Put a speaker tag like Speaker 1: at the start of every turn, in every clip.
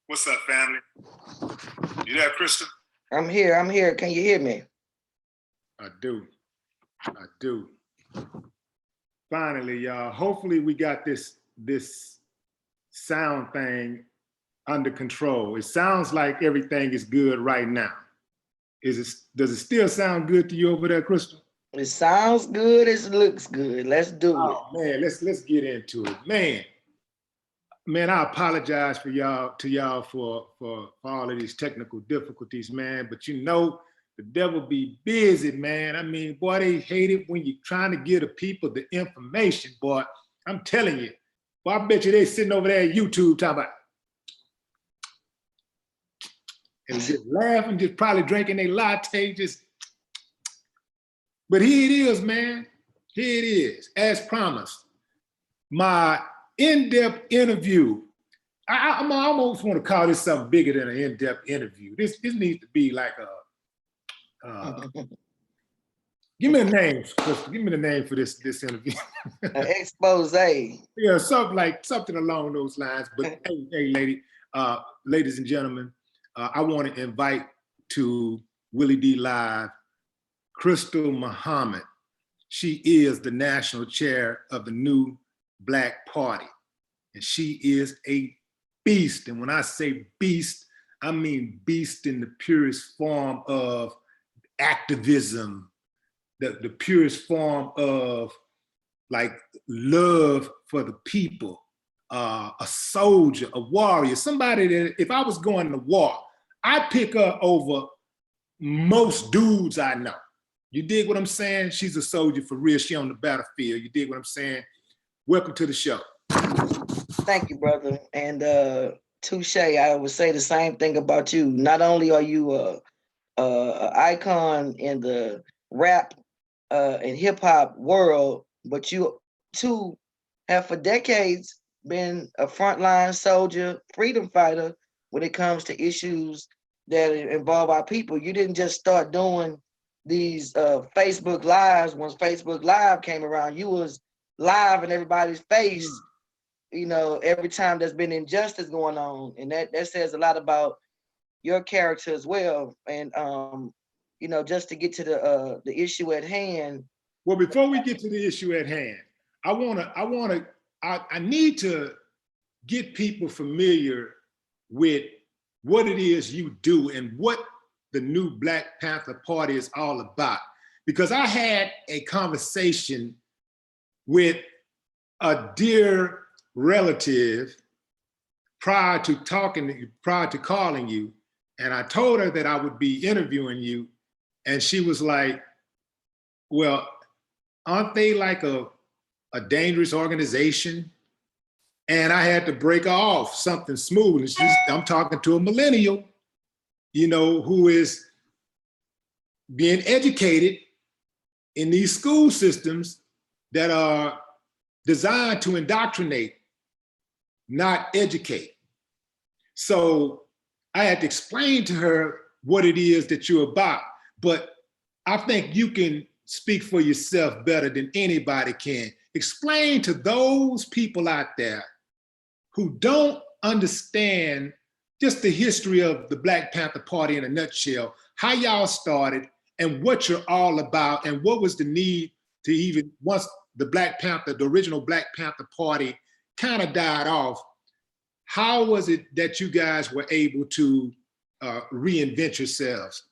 Speaker 1: What's up, family? You there, Krystal?
Speaker 2: I'm here. Can you hear me?
Speaker 1: I do. Finally, y'all. Hopefully we got this sound thing under control. It sounds like everything is good right now. Does it still sound good to you over there, Krystal?
Speaker 2: It sounds good. It looks good. Let's do it.
Speaker 1: Oh man, let's get into it. Man, I apologize for y'all for all of these technical difficulties, man. But you know, the devil be busy, man. I mean, boy, they hate it when you're trying to give the people the information, boy. I'm telling you. Boy, I bet you they sitting over there at YouTube talking about and just laughing, just probably drinking their latte, just. But here it is, man. Here it is, as promised. My in-depth interview. I almost want to call this something bigger than an in-depth interview. This needs to be like a. Give me a name, Krystal. Give me the name for this interview.
Speaker 2: An expose.
Speaker 1: Yeah, something along those lines. But hey, ladies and gentlemen, I want to invite to Willie D Live, Krystal Muhammad. She is the national chair of the New Black Party, and she is a beast. And when I say beast, I mean beast in the purest form of activism, the purest form of like love for the people, a soldier, a warrior, somebody that if I was going to war, I'd pick her over most dudes I know. You dig what I'm saying? She's a soldier for real. She on the battlefield. You dig what I'm saying? Welcome to the show.
Speaker 2: Thank you, brother. And touche, I would say the same thing about you. Not only are you a icon in the rap and hip hop world, but you too have for decades been a frontline soldier, freedom fighter when it comes to issues that involve our people. You didn't just start doing these Facebook Lives. Once Facebook Live came around, you was live in everybody's face, you know, every time there's been injustice going on. And that says a lot about your character as well. And you know, just to get to the issue at hand.
Speaker 1: Well, before we get to the issue at hand, I need to get people familiar with what it is you do and what the New Black Panther Party is all about. Because I had a conversation with a dear relative prior to calling you, and I told her that I would be interviewing you, and she was like, well, aren't they like a dangerous organization? And I had to break off something smooth. It's just, I'm talking to a millennial, you know, who is being educated in these school systems that are designed to indoctrinate, not educate. So I had to explain to her what it is that you're about, but I think you can speak for yourself better than anybody can. Explain to those people out there who don't understand just the history of the Black Panther Party in a nutshell, how y'all started and what you're all about and what was the need to even, once the original Black Panther Party kind of died off, how was it that you guys were able to reinvent yourselves?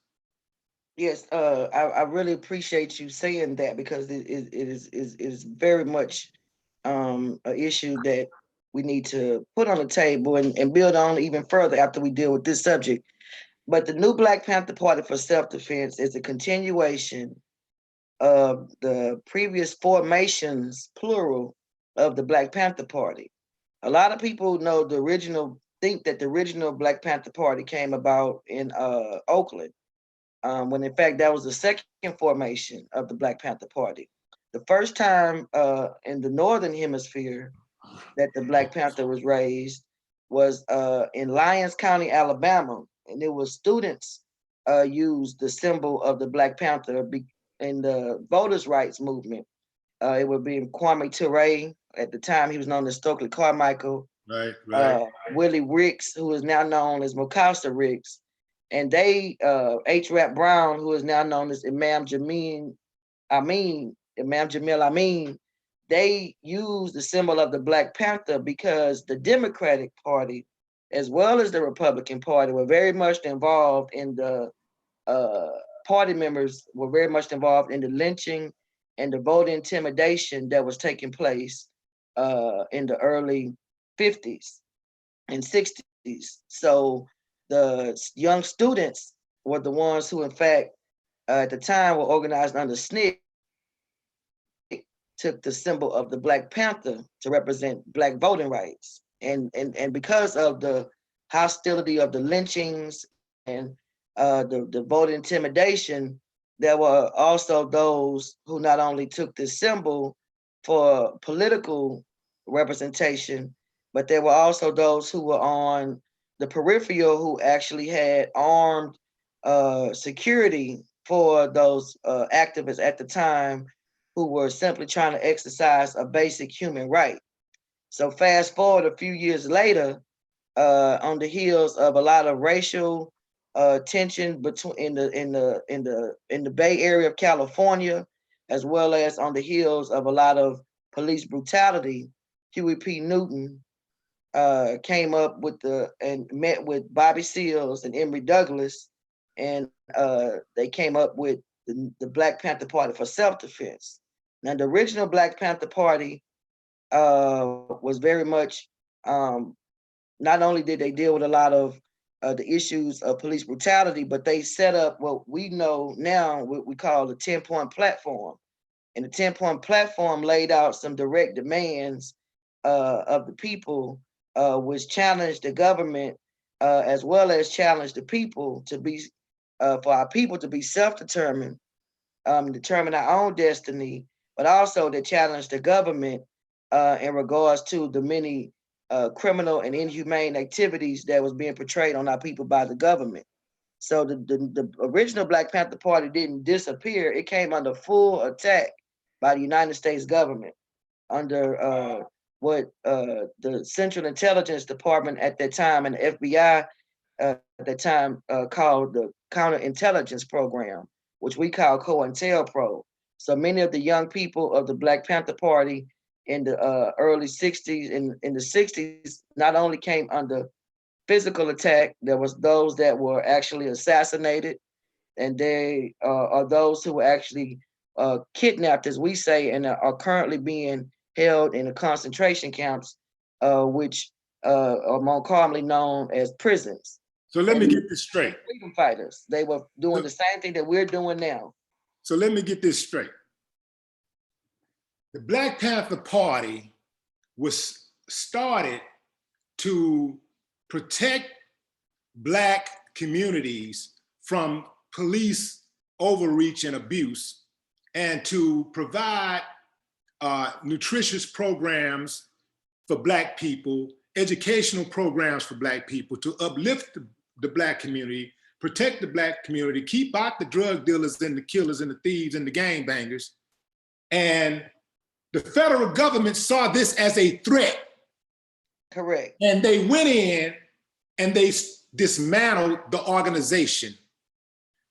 Speaker 2: Yes, I really appreciate you saying that, because it is very much an issue that we need to put on the table and build on even further after we deal with this subject. But the New Black Panther Party for Self-Defense is a continuation of the previous formations, plural, of the Black Panther Party. A lot of people think that the original Black Panther Party came about in Oakland, when in fact that was the second formation of the Black Panther Party. The first time in the Northern Hemisphere that the Black Panther was raised was in Lyons County, Alabama, and it was students used the symbol of the Black Panther in the voters' rights movement. It would be Kwame Ture. At the time, he was known as Stokely Carmichael.
Speaker 1: Right.
Speaker 2: Willie Ricks, who is now known as Mukasa Ricks, and they H. Rap Brown, who is now known as Imam Jamil Amin, they used the symbol of the Black Panther because the Democratic Party, as well as the Republican Party, were very much involved in the party members were very much involved in the lynching and the voter intimidation that was taking place in the early 50s and 60s. So the young students were the ones who, in fact, at the time were organized under SNCC, took the symbol of the Black Panther to represent Black voting rights. And because of the hostility of the lynchings and the voter intimidation, there were also those who not only took this symbol for political representation, but there were also those who were on the peripheral who actually had armed security for those activists at the time who were simply trying to exercise a basic human right. So fast forward a few years later, on the heels of a lot of racial tension between in the Bay Area of California, as well as on the heels of a lot of police brutality, Huey P. Newton came up with and met with Bobby Seals and Emory Douglas, and they came up with the Black Panther Party for self-defense. Now, the original Black Panther Party was very much, not only did they deal with a lot of the issues of police brutality, but they set up what we know now, what we call the 10-point platform. And the 10-point platform laid out some direct demands of the people, which challenged the government as well as challenged the people to be, for our people to be self-determined, determine our own destiny, but also to challenge the government in regards to the many criminal and inhumane activities that was being portrayed on our people by the government. So the original Black Panther Party didn't disappear. It came under full attack by the United States government under what the Central Intelligence Department at that time and the FBI at that time called the Counterintelligence Program, which we call COINTELPRO. So many of the young people of the Black Panther Party in the early 60s, in the 60s, not only came under physical attack, there was those that were actually assassinated, and they are those who were actually kidnapped, as we say, and are currently being held in the concentration camps, which are more commonly known as prisons.
Speaker 1: So let me get this straight.
Speaker 2: Freedom fighters. They were doing the same thing that we're doing now.
Speaker 1: So let me get this straight. The Black Panther Party was started to protect Black communities from police overreach and abuse, and to provide nutritious programs for Black people, educational programs for Black people, to uplift the Black community, protect the Black community, keep out the drug dealers and the killers and the thieves and the gangbangers. And the federal government saw this as a threat.
Speaker 2: Correct.
Speaker 1: And they went in and they dismantled the organization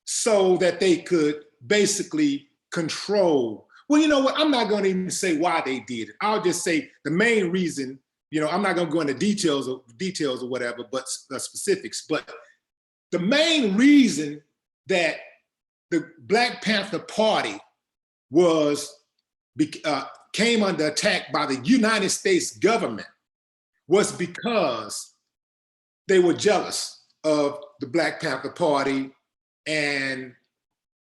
Speaker 1: so that they could basically control. Well, you know what? I'm not going to even say why they did it. I'll just say the main reason. I'm not going to go into details or whatever, but specifics. But the main reason that the Black Panther Party came under attack by the United States government was because they were jealous of the Black Panther Party and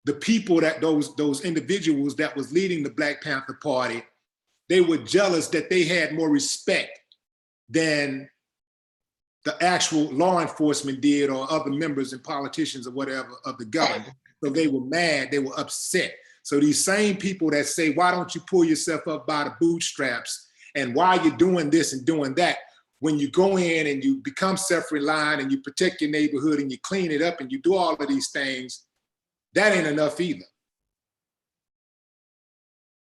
Speaker 1: the people that those individuals that was leading the Black Panther Party. They were jealous that they had more respect than the actual law enforcement did, or other members and politicians or whatever of the government. So they were mad, they were upset. So these same people that say, why don't you pull yourself up by the bootstraps, and why are you doing this and doing that? When you go in and you become self-reliant and you protect your neighborhood and you clean it up and you do all of these things, that ain't enough either.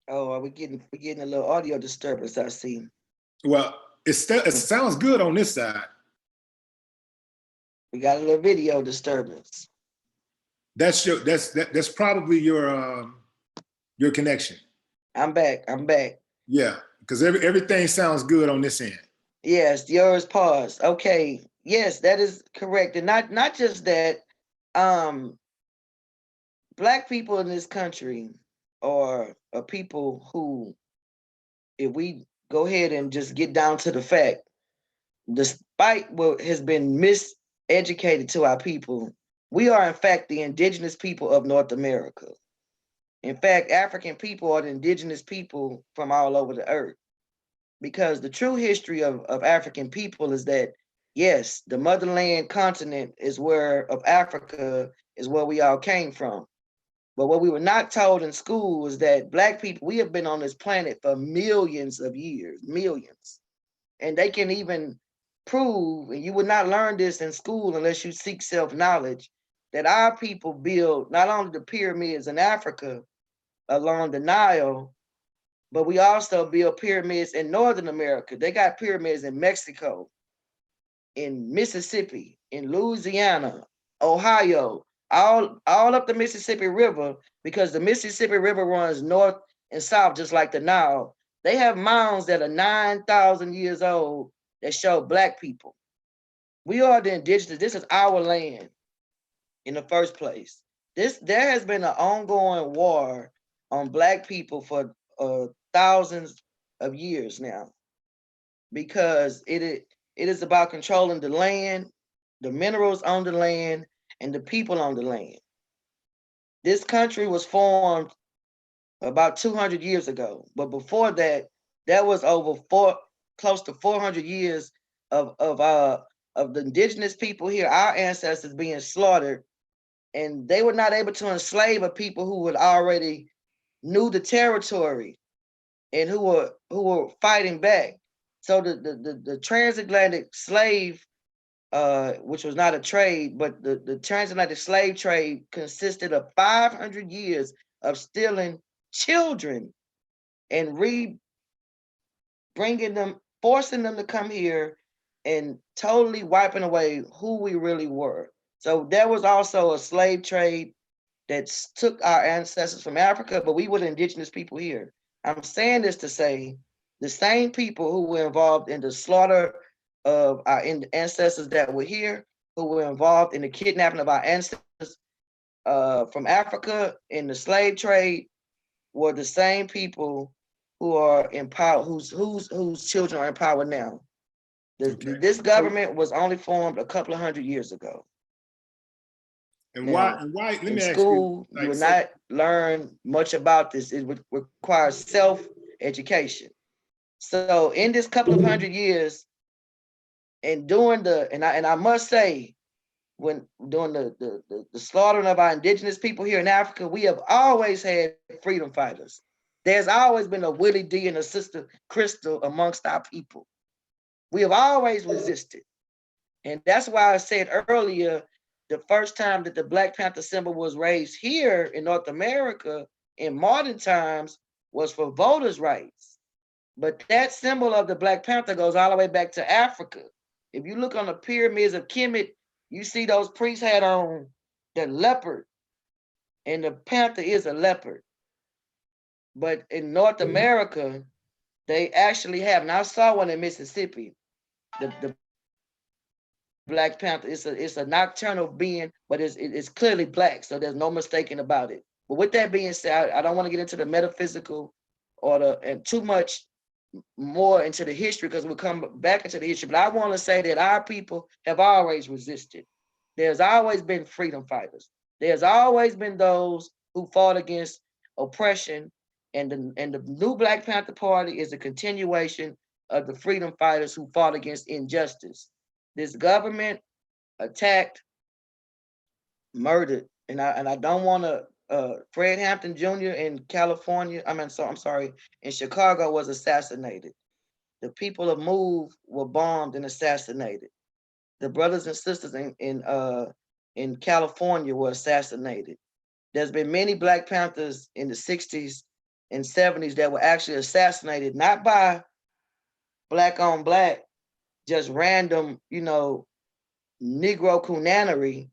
Speaker 2: Oh, we're getting a little audio disturbance, I see.
Speaker 1: Well, it sounds good on this side.
Speaker 2: We got a little video disturbance.
Speaker 1: That's probably your connection.
Speaker 2: I'm back.
Speaker 1: Yeah, because everything sounds good on this end.
Speaker 2: Yes, yours paused. Okay. Yes, that is correct. And not just that, Black people in this country are people who, if we go ahead and just get down to the fact, despite what has been miseducated to our people, we are in fact the indigenous people of North America. In fact, African people are the indigenous people from all over the earth. Because the true history of African people is that, yes, the motherland continent of Africa is where we all came from. But what we were not told in school is that Black people, we have been on this planet for millions of years, millions. And they can even prove, and you would not learn this in school unless you seek self-knowledge, that our people built not only the pyramids in Africa along the Nile, but we also build pyramids in Northern America. They got pyramids in Mexico, in Mississippi, in Louisiana, Ohio, all up the Mississippi River, because the Mississippi River runs north and south, just like the Nile. They have mounds that are 9,000 years old that show Black people. We are the indigenous. This is our land in the first place. There has been an ongoing war on Black people for thousands of years now, because it is about controlling the land, the minerals on the land, and the people on the land. This country was formed about 200 years ago, but before that, that was over close to 400 years of the indigenous people here, our ancestors being slaughtered, and they were not able to enslave a people who had already knew the territory and who were fighting back. So the transatlantic slave, which was not a trade, but the transatlantic slave trade consisted of 500 years of stealing children and bringing them, forcing them to come here and totally wiping away who we really were. So there was also a slave trade that took our ancestors from Africa, but we were the indigenous people here. I'm saying this to say the same people who were involved in the slaughter of our ancestors that were here, who were involved in the kidnapping of our ancestors from Africa in the slave trade, were the same people who are in power, whose children are in power now. This government was only formed a couple of hundred years ago.
Speaker 1: And
Speaker 2: now,
Speaker 1: why? Let me
Speaker 2: in
Speaker 1: ask
Speaker 2: school,
Speaker 1: you.
Speaker 2: You will not learn much about this. It would require self-education. So in this couple of hundred years, and doing and I must say, when doing the slaughtering of our indigenous people here in Africa, we have always had freedom fighters. There's always been a Willie D and a Sister Krystal amongst our people. We have always resisted. And that's why I said earlier, the first time that the Black Panther symbol was raised here in North America in modern times was for voters' rights. But that symbol of the Black Panther goes all the way back to Africa. If you look on the pyramids of Kemet, you see those priests had on the leopard, and the panther is a leopard. But in North America, they actually have, and I saw one in Mississippi, the Black Panther. It's a nocturnal being, but it's clearly Black, so there's no mistaking about it. But with that being said, I don't want to get into the metaphysical and too much more into the history, because we'll come back into the history. But I want to say that our people have always resisted. There's always been freedom fighters. There's always been those who fought against oppression, and the new Black Panther Party is a continuation of the freedom fighters who fought against injustice. This government attacked, murdered, and I don't want to. Fred Hampton Jr. in California, I'm sorry, in Chicago was assassinated. The people of Move were bombed and assassinated. The brothers and sisters in California were assassinated. There's been many Black Panthers in the 60s and 70s that were actually assassinated, not by black on black, just random, Negro coonanery.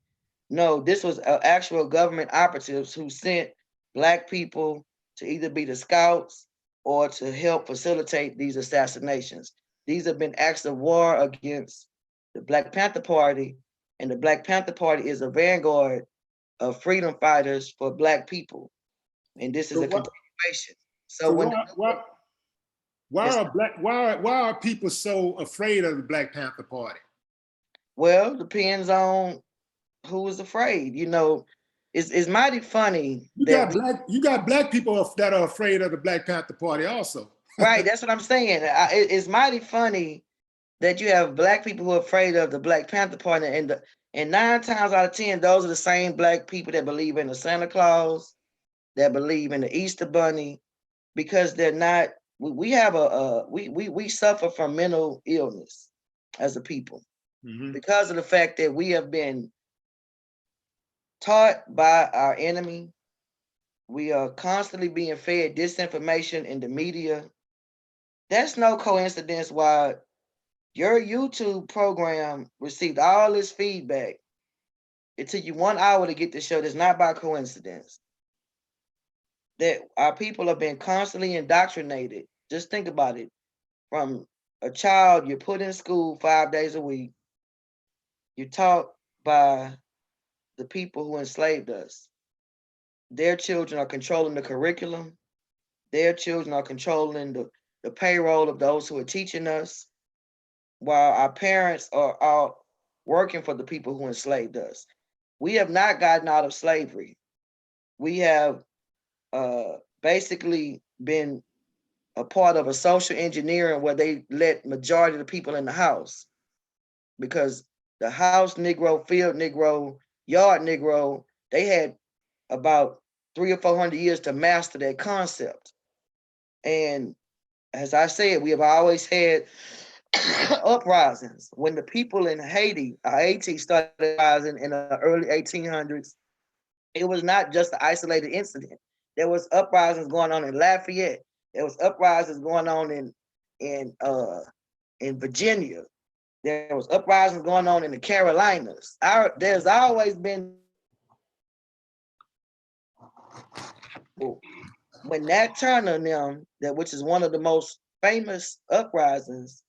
Speaker 2: No, this was actual government operatives who sent black people to either be the scouts or to help facilitate these assassinations. These have been acts of war against the Black Panther Party, and the Black Panther Party is a vanguard of freedom fighters for black people. And this is
Speaker 1: So
Speaker 2: a
Speaker 1: what?
Speaker 2: continuation. So
Speaker 1: So
Speaker 2: when
Speaker 1: why are people so afraid of the Black Panther Party?
Speaker 2: well, depends on who is afraid. It's mighty funny that
Speaker 1: You got black people that are afraid of the Black Panther Party also.
Speaker 2: right, that's what I'm saying. It's mighty funny that you have black people who are afraid of the Black Panther Party, and 9 times out of 10, those are the same black people that believe in the Santa Claus, that believe in the Easter Bunny, because they're not. We have we suffer from mental illness as a people because of the fact that we have been taught by our enemy. We are constantly being fed disinformation in the media. That's no coincidence why your YouTube program received all this feedback. It took you 1 hour to get the show. That's not by coincidence. That our people have been constantly indoctrinated. Just think about it. From a child, you're put in school 5 days a week. You're taught by the people who enslaved us. Their children are controlling the curriculum. Their children are controlling the payroll of those who are teaching us, while our parents are out working for the people who enslaved us. We have not gotten out of slavery. We have basically been a part of a social engineering where they let majority of the people in the house, because the house Negro, field Negro, yard Negro, they had about 300 or 400 years to master that concept. And as I said, we have always had uprisings. When the people in Haiti started rising in the early 1800s, it was not just an isolated incident. There was uprisings going on in Lafayette. There was uprisings going on in Virginia. There was uprisings going on in the Carolinas. There's always been, when Nat Turner and them, which is one of the most famous uprisings,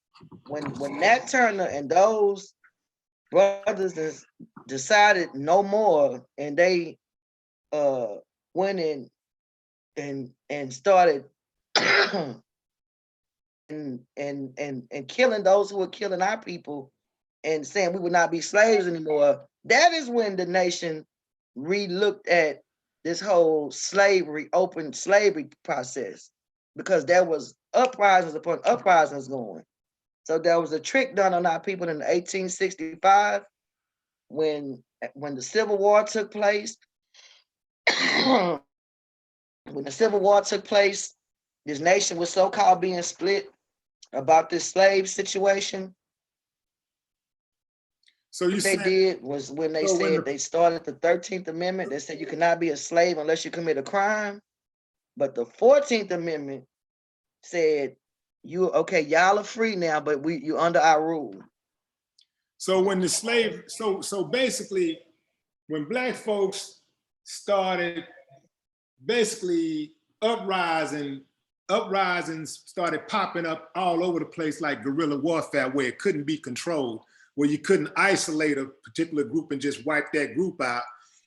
Speaker 2: when Nat Turner and those brothers decided no more, and they went in and started and killing those who were killing our people, and saying we would not be slaves anymore. That is when the nation re-looked at this whole open slavery process, because there was uprisings upon uprisings going. So there was a trick done on our people in 1865 when the Civil War took place. When the Civil War took place, this nation was so-called being split about this slave situation.
Speaker 1: So you
Speaker 2: What they
Speaker 1: said
Speaker 2: did was, when they said they started the 13th Amendment, they said you cannot be a slave unless you commit a crime. But the 14th Amendment said, y'all are free now, but you under our rule.
Speaker 1: so when the slave, so basically, when black folks started basically uprisings started popping up all over the place like guerrilla warfare, where it couldn't be controlled, where you couldn't isolate a particular group and just wipe that group out,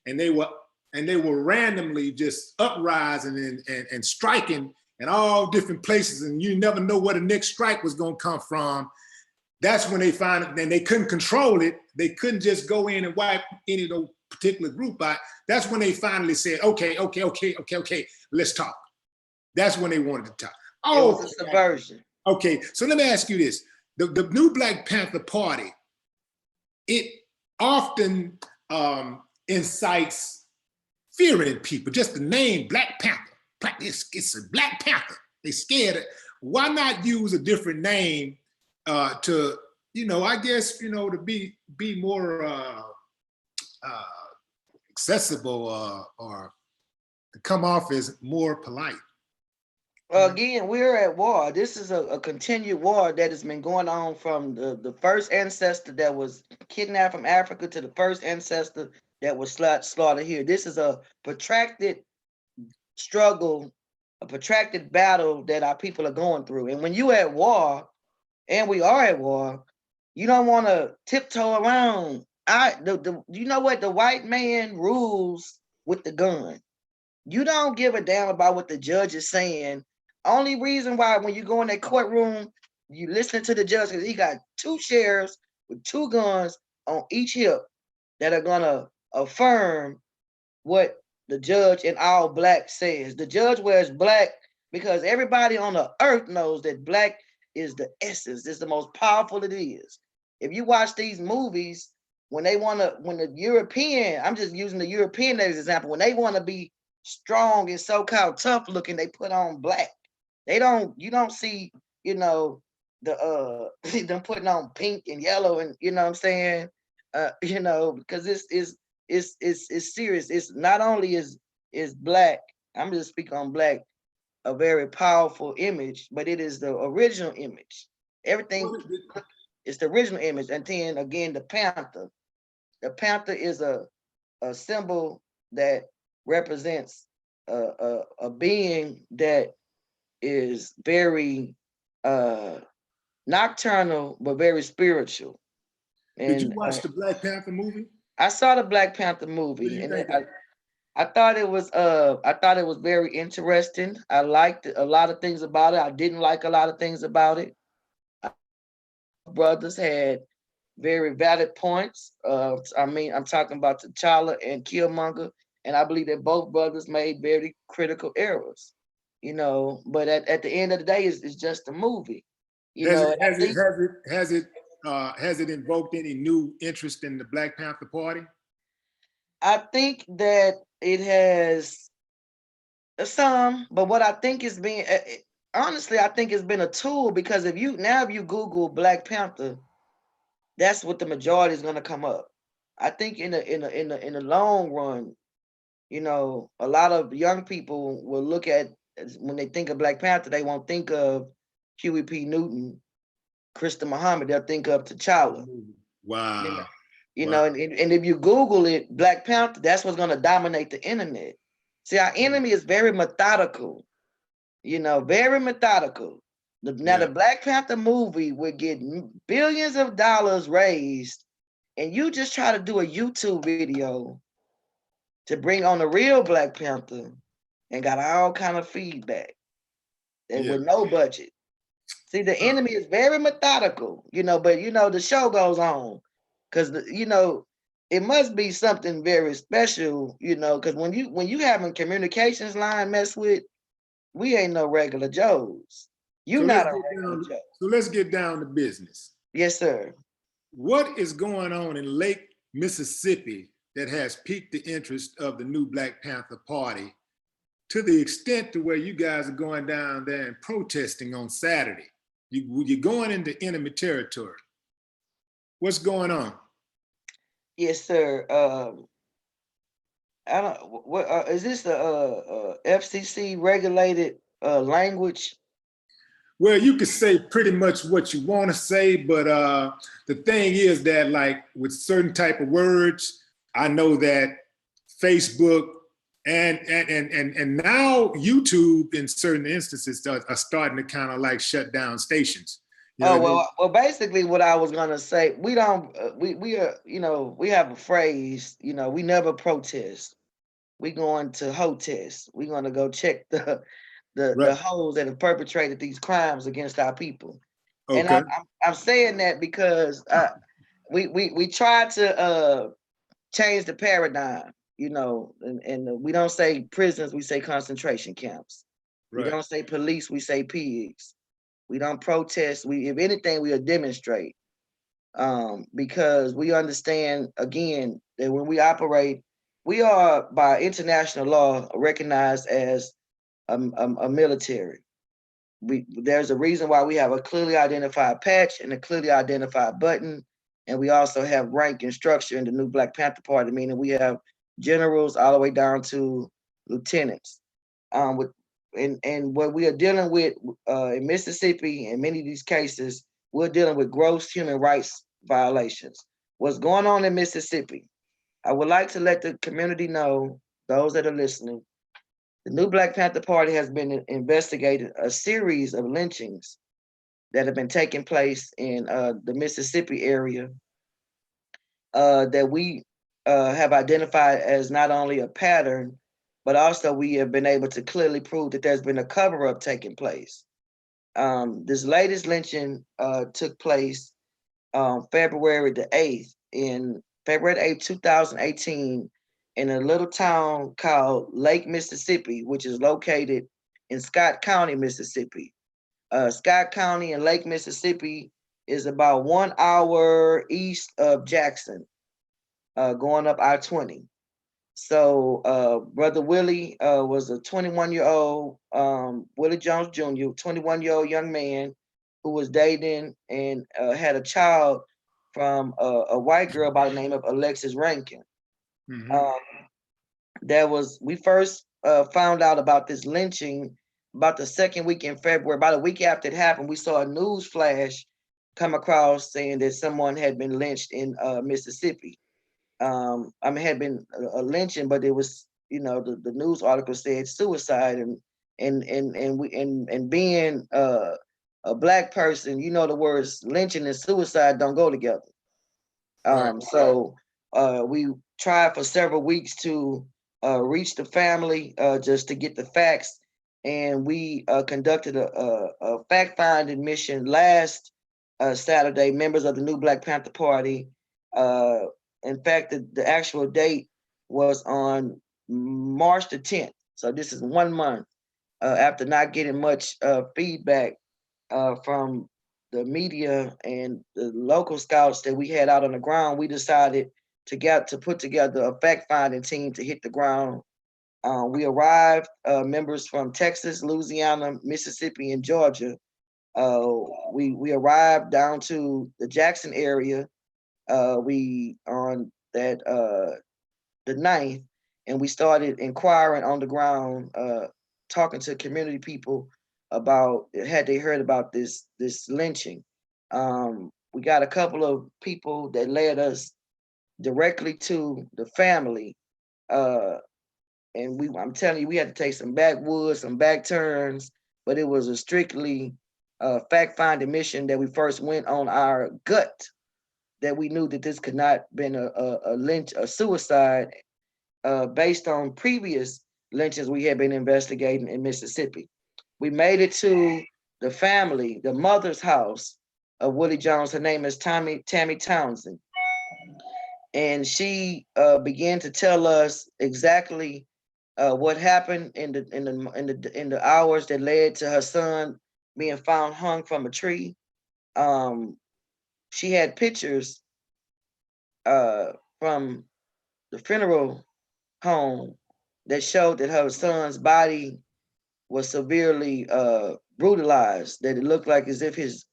Speaker 1: and they were randomly just uprising and striking in all different places, and you never know where the next strike was going to come from. That's when they found it, and they couldn't control it. They couldn't just go in and wipe any of those particular group out. That's when they finally said, okay, let's talk. That's when they wanted to talk.
Speaker 2: Oh, it was a subversion.
Speaker 1: Okay, so let me ask you this. The new Black Panther Party, it often incites fear in people. Just the name Black Panther. It's a Black Panther. They scared. Why not use a different name to, I guess, to be more accessible or to come off as more polite?
Speaker 2: Again, we're at war. This is a continued war that has been going on from the first ancestor that was kidnapped from Africa to the first ancestor that was slaughtered here. This is a protracted struggle, a protracted battle that our people are going through. And when you at war, and we are at war, you don't want to tiptoe around. You know what? The white man rules with the gun. You don't give a damn about what the judge is saying. Only reason why when you go in that courtroom, you listen to the judge because he got two sheriffs with two guns on each hip that are gonna affirm what the judge in all black says. The judge wears black because everybody on the earth knows that black is the essence, it's the most powerful it is. If you watch these movies, when the European, I'm just using the European as an example, when they want to be strong and so-called tough looking, they put on black. You don't see, the them putting on pink and yellow and you know what I'm saying? Because it's serious. It's not only is black, I'm just speaking on black, a very powerful image, but it is the original image. Everything is the original image. And then again, the panther. The panther is a symbol that represents a being that is very nocturnal, but very spiritual. And
Speaker 1: Did you watch the Black Panther movie?
Speaker 2: I saw the Black Panther
Speaker 1: What did
Speaker 2: movie,
Speaker 1: you
Speaker 2: and
Speaker 1: think of it?
Speaker 2: I thought it was very interesting. I liked a lot of things about it. I didn't like a lot of things about it. Brothers had very valid points. I'm talking about T'Challa and Killmonger, and I believe that both brothers made very critical errors. But at the end of the day, it's just a movie.
Speaker 1: Has it
Speaker 2: And I
Speaker 1: has it
Speaker 2: think
Speaker 1: has it has it has it invoked any new interest in the Black Panther Party?
Speaker 2: that it has some, but what I think is being honestly, I think it's been a tool because if you Google Black Panther, that's what the majority is going to come up. I think in the long run, a lot of young people will look at when they think of Black Panther, they won't think of Huey P. Newton, Krista Muhammad. They'll think of T'Challa.
Speaker 1: Wow.
Speaker 2: And if you Google it, Black Panther, that's what's going to dominate the internet. See, our enemy is very methodical. Very methodical. Now, the Black Panther movie would get billions of dollars raised, and you just try to do a YouTube video to bring on the real Black Panther and got all kind of feedback and with no budget. See, the enemy is very methodical, but the show goes on because it must be something very special, because when you having communications line mess with, we ain't no regular Joes. You not a regular Joe.
Speaker 1: So let's get down to business.
Speaker 2: Yes, sir.
Speaker 1: What is going on in Lake Mississippi that has piqued the interest of the new Black Panther Party to the extent to where you guys are going down there and protesting on Saturday? You're going into enemy territory. What's going on?
Speaker 2: Yes, sir. I don't. What is this? The FCC regulated language?
Speaker 1: Well, you could say pretty much what you want to say, but the thing is that, like with certain type of words, I know that Facebook and now YouTube in certain instances are starting to kind of like shut down stations.
Speaker 2: Well, basically, what I was gonna say, we don't, we are, we have a phrase, we never protest. We going to hotest. We're gonna go check the hoes that have perpetrated these crimes against our people. Okay. And I'm saying that because we try to change the paradigm, and we don't say prisons, we say concentration camps. Right. We don't say police, we say pigs. We don't protest. If anything, we'll demonstrate. Because we understand again that when we operate, we are by international law recognized as a military. There's a reason why we have a clearly identified patch and a clearly identified button, and we also have rank and structure in the new Black Panther Party, meaning we have generals all the way down to lieutenants. and what we are dealing with in Mississippi, in many of these cases, we're dealing with gross human rights violations. What's going on in Mississippi? I would like to let the community know, those that are listening, the new Black Panther Party has been investigating a series of lynchings that have been taking place in the Mississippi area that we have identified as not only a pattern, but also we have been able to clearly prove that there's been a cover-up taking place. This latest lynching took place February the 8th, in February the 8th, 2018, in a little town called Lake, Mississippi, which is located in Scott County, Mississippi. Scott County and Lake, Mississippi is about 1 hour east of Jackson, going up I-20. So Brother Willie was a 21-year-old, Willie Jones Jr., 21-year-old young man who was dating and had a child from a white girl by the name of Alexis Rankin. We first found out about this lynching about the second week in February. About a week after it happened, we saw a news flash come across saying that someone had been lynched in Mississippi. Had been a lynching, but it was, the news article said suicide, and being a Black person, the words lynching and suicide don't go together. So we tried for several weeks to reach the family just to get the facts, and we conducted a fact-finding mission last Saturday. Members of the new Black Panther Party. In fact, the actual date was on March the 10th. So this is 1 month after not getting much feedback from the media and the local scouts that we had out on the ground. We decided to put together a fact-finding team to hit the ground. We arrived, members from Texas, Louisiana, Mississippi, and Georgia. We arrived down to the Jackson area. We on that the 9th, and we started inquiring on the ground, talking to community people about had they heard about this lynching. We got a couple of people that led us directly to the family, and I'm telling you, we had to take some backwoods, some back turns, but it was a strictly fact-finding mission that we first went on our gut, that we knew that this could not been a suicide based on previous lynchings we had been investigating in Mississippi. We made it to the family, the mother's house of Willie Jones. Her name is Tammy Townsend, and she began to tell us exactly what happened in the hours that led to her son being found hung from a tree. She had pictures from the funeral home that showed that her son's body was severely brutalized, that it looked like as if his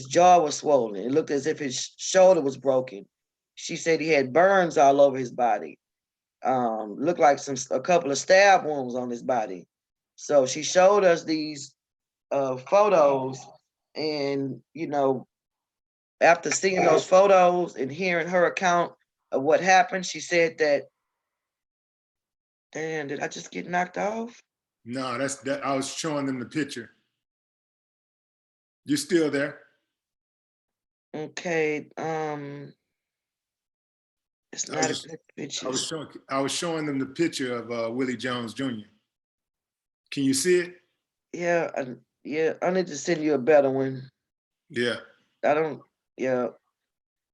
Speaker 2: jaw was swollen. It looked as if his shoulder was broken. She said he had burns all over his body. Looked like a couple of stab wounds on his body. So she showed us these photos, and after seeing those photos and hearing her account of what happened, she said that, damn, did I just get knocked off?
Speaker 1: No, that's that. I was showing them the picture. You still there?
Speaker 2: Okay. It's not a good picture.
Speaker 1: I was showing them the picture of Willie Jones Jr. Can you see it?
Speaker 2: Yeah, I need to send you a better one.
Speaker 1: Yeah.
Speaker 2: Yeah.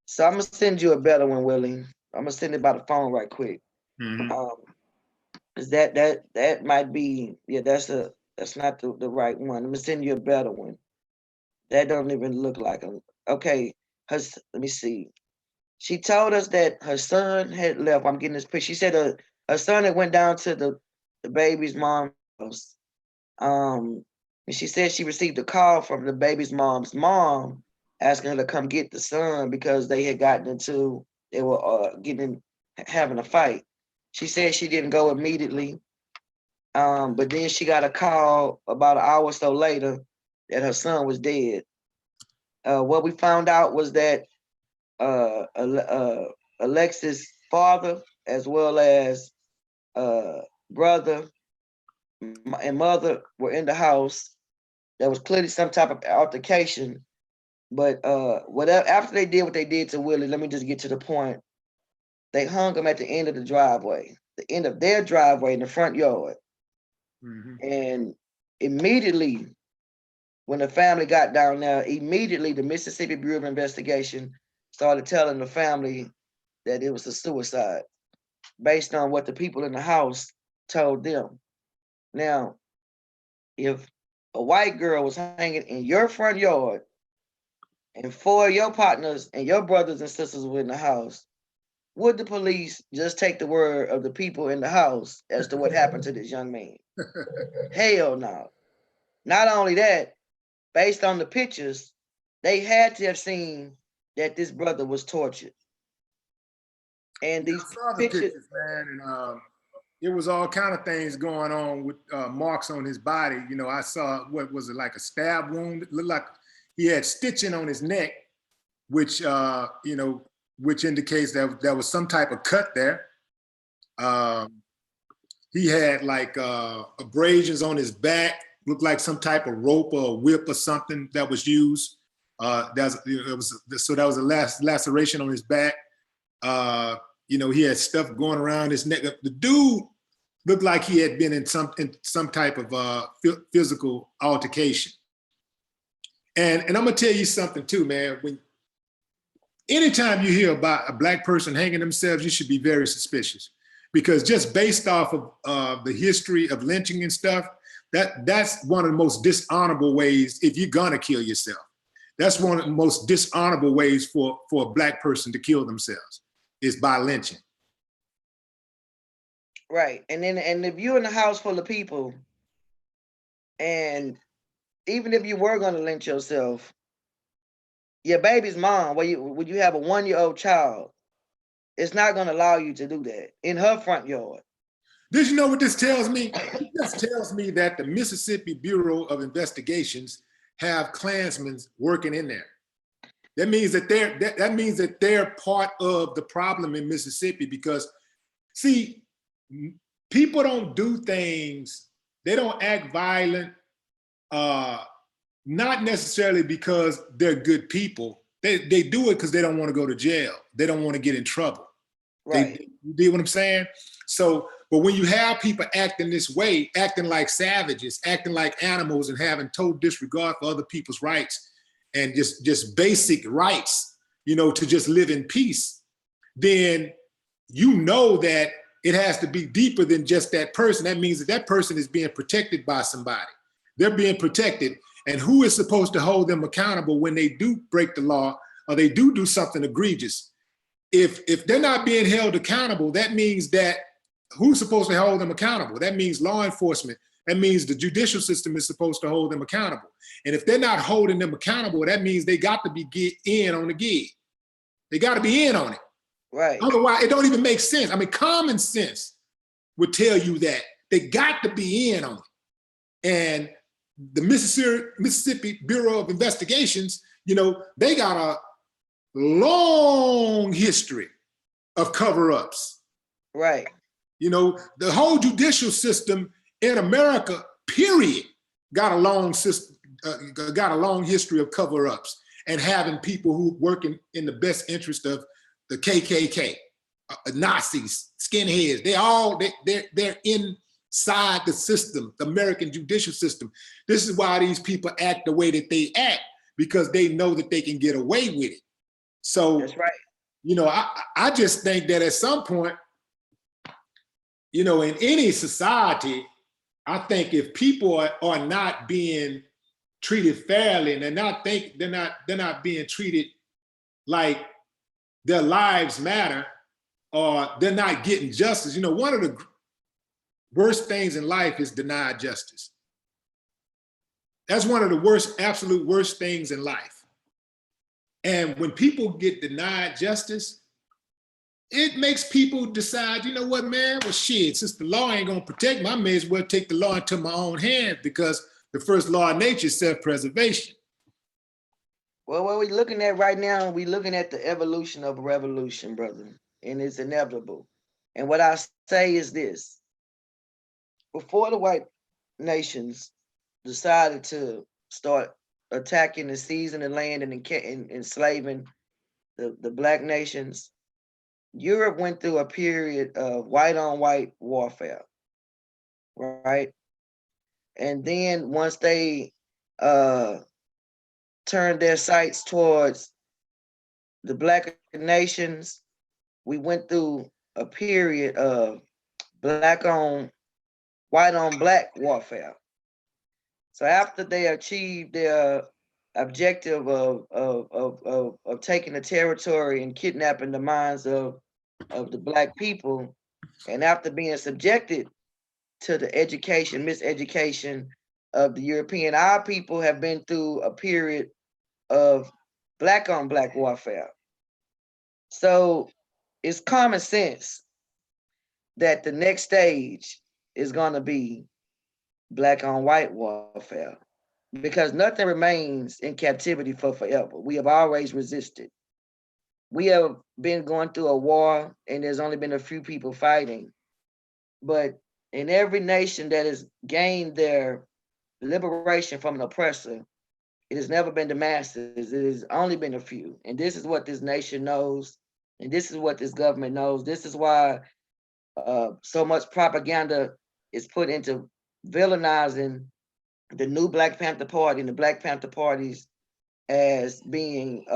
Speaker 2: So I'm gonna send you a better one, Willie. I'm gonna send it by the phone right quick.
Speaker 1: Mm-hmm.
Speaker 2: Cause that might be, that's not the right one. I'm gonna send you a better one. That don't even look like him. Okay, let me see. She told us that her son had left. I'm getting this picture. She said her son had went down to the baby's mom's house. And she said she received a call from the baby's mom's mom asking her to come get the son because they had they were having a fight. She said she didn't go immediately. But then she got a call about an hour or so later that her son was dead. What we found out was that Alexis' father, as well as brother and mother, were in the house. There was clearly some type of altercation. But whatever, after they did what they did to Willie, let me just get to the point. They hung him at the end of the driveway, the end of their driveway in the front yard.
Speaker 1: Mm-hmm.
Speaker 2: And immediately, when the family got down there, immediately the Mississippi Bureau of Investigation started telling the family that it was a suicide based on what the people in the house told them. Now, if a white girl was hanging in your front yard and 4 of your partners and your brothers and sisters were in the house, would the police just take the word of the people in the house as to what happened to this young man? Hell no. Not only that, based on the pictures, they had to have seen that this brother was tortured. And these
Speaker 1: pictures, man, and it was all kind of things going on with marks on his body. You know, I saw, what was it, like a stab wound? It looked like he had stitching on his neck, which you know, which indicates that there was some type of cut there. He had like abrasions on his back, looked like some type of rope or a whip or something that was used. So that was a laceration on his back. You know, he had stuff going around his neck. The dude looked like he had been in some type of physical altercation. And I'm gonna tell you something too, man. Anytime you hear about a Black person hanging themselves, you should be very suspicious, because just based off of the history of lynching and stuff, that's one of the most dishonorable ways if you're gonna kill yourself. That's one of the most dishonorable ways for a Black person to kill themselves, is by lynching.
Speaker 2: Right. And if you're in a house full of people, and even if you were going to lynch yourself, your baby's mom, when you have a 1-year-old child, it's not going to allow you to do that in her front yard.
Speaker 1: Did you know what this tells me? This tells me that the Mississippi Bureau of Investigations have Klansmen working in there. That means that they're part of the problem in Mississippi, because, see, people don't do things, they don't act violent, not necessarily because they're good people. They do it because they don't want to go to jail. They don't want to get in trouble.
Speaker 2: Right.
Speaker 1: You get what I'm saying? So, but when you have people acting this way, acting like savages, acting like animals, and having total disregard for other people's rights, and just basic rights, you know, to just live in peace, then you know that it has to be deeper than just that person. That means that person is being protected by somebody. They're being protected. And who is supposed to hold them accountable when they do break the law or they do something egregious? If they're not being held accountable, that means that who's supposed to hold them accountable? That means law enforcement. That means the judicial system is supposed to hold them accountable. And if they're not holding them accountable, that means they got to be in on the gig. They got to be in on it.
Speaker 2: Right.
Speaker 1: Otherwise, it don't even make sense. I mean, common sense would tell you that they got to be in on it. And the Mississippi Bureau of Investigations, you know, they got a long history of cover-ups.
Speaker 2: Right.
Speaker 1: You know, the whole judicial system in America, period, got a long history of cover-ups and having people who working in the best interest of the KKK, Nazis, skinheads. They're inside the system, the American judicial system. This is why these people act the way that they act, because they know that they can get away with it. So,
Speaker 2: that's right.
Speaker 1: You know, I just think that at some point, you know, in any society, I think if people are not being treated fairly, and they're not being treated like their lives matter, or they're not getting justice. You know, one of the worst things in life is denied justice. That's one of the worst, absolute worst things in life. And when people get denied justice, it makes people decide, you know what, man, well, shit, since the law ain't gonna protect me, I may as well take the law into my own hands, because the first law of nature is self-preservation.
Speaker 2: Well, what we're looking at right now, we're looking at the evolution of a revolution, brother, and it's inevitable. And what I say is this: before the white nations decided to start attacking and seizing the land and enslaving the black nations, Europe went through a period of white-on-white warfare, right? And then once they turned their sights towards the black nations, we went through a period of white-on-black warfare. So after they achieved their objective of taking the territory and kidnapping the minds of the black people, and after being subjected to the miseducation of the European, our people have been through a period of black on black warfare. So it's common sense that the next stage is going to be black on white warfare, because nothing remains in captivity for forever. We have always resisted. We have been going through a war, and there's only been a few people fighting. But in every nation that has gained their liberation from an oppressor, it has never been the masses. It has only been a few. And this is what this nation knows. And this is what this government knows. This is why so much propaganda is put into villainizing the new Black Panther Party and the Black Panther parties as being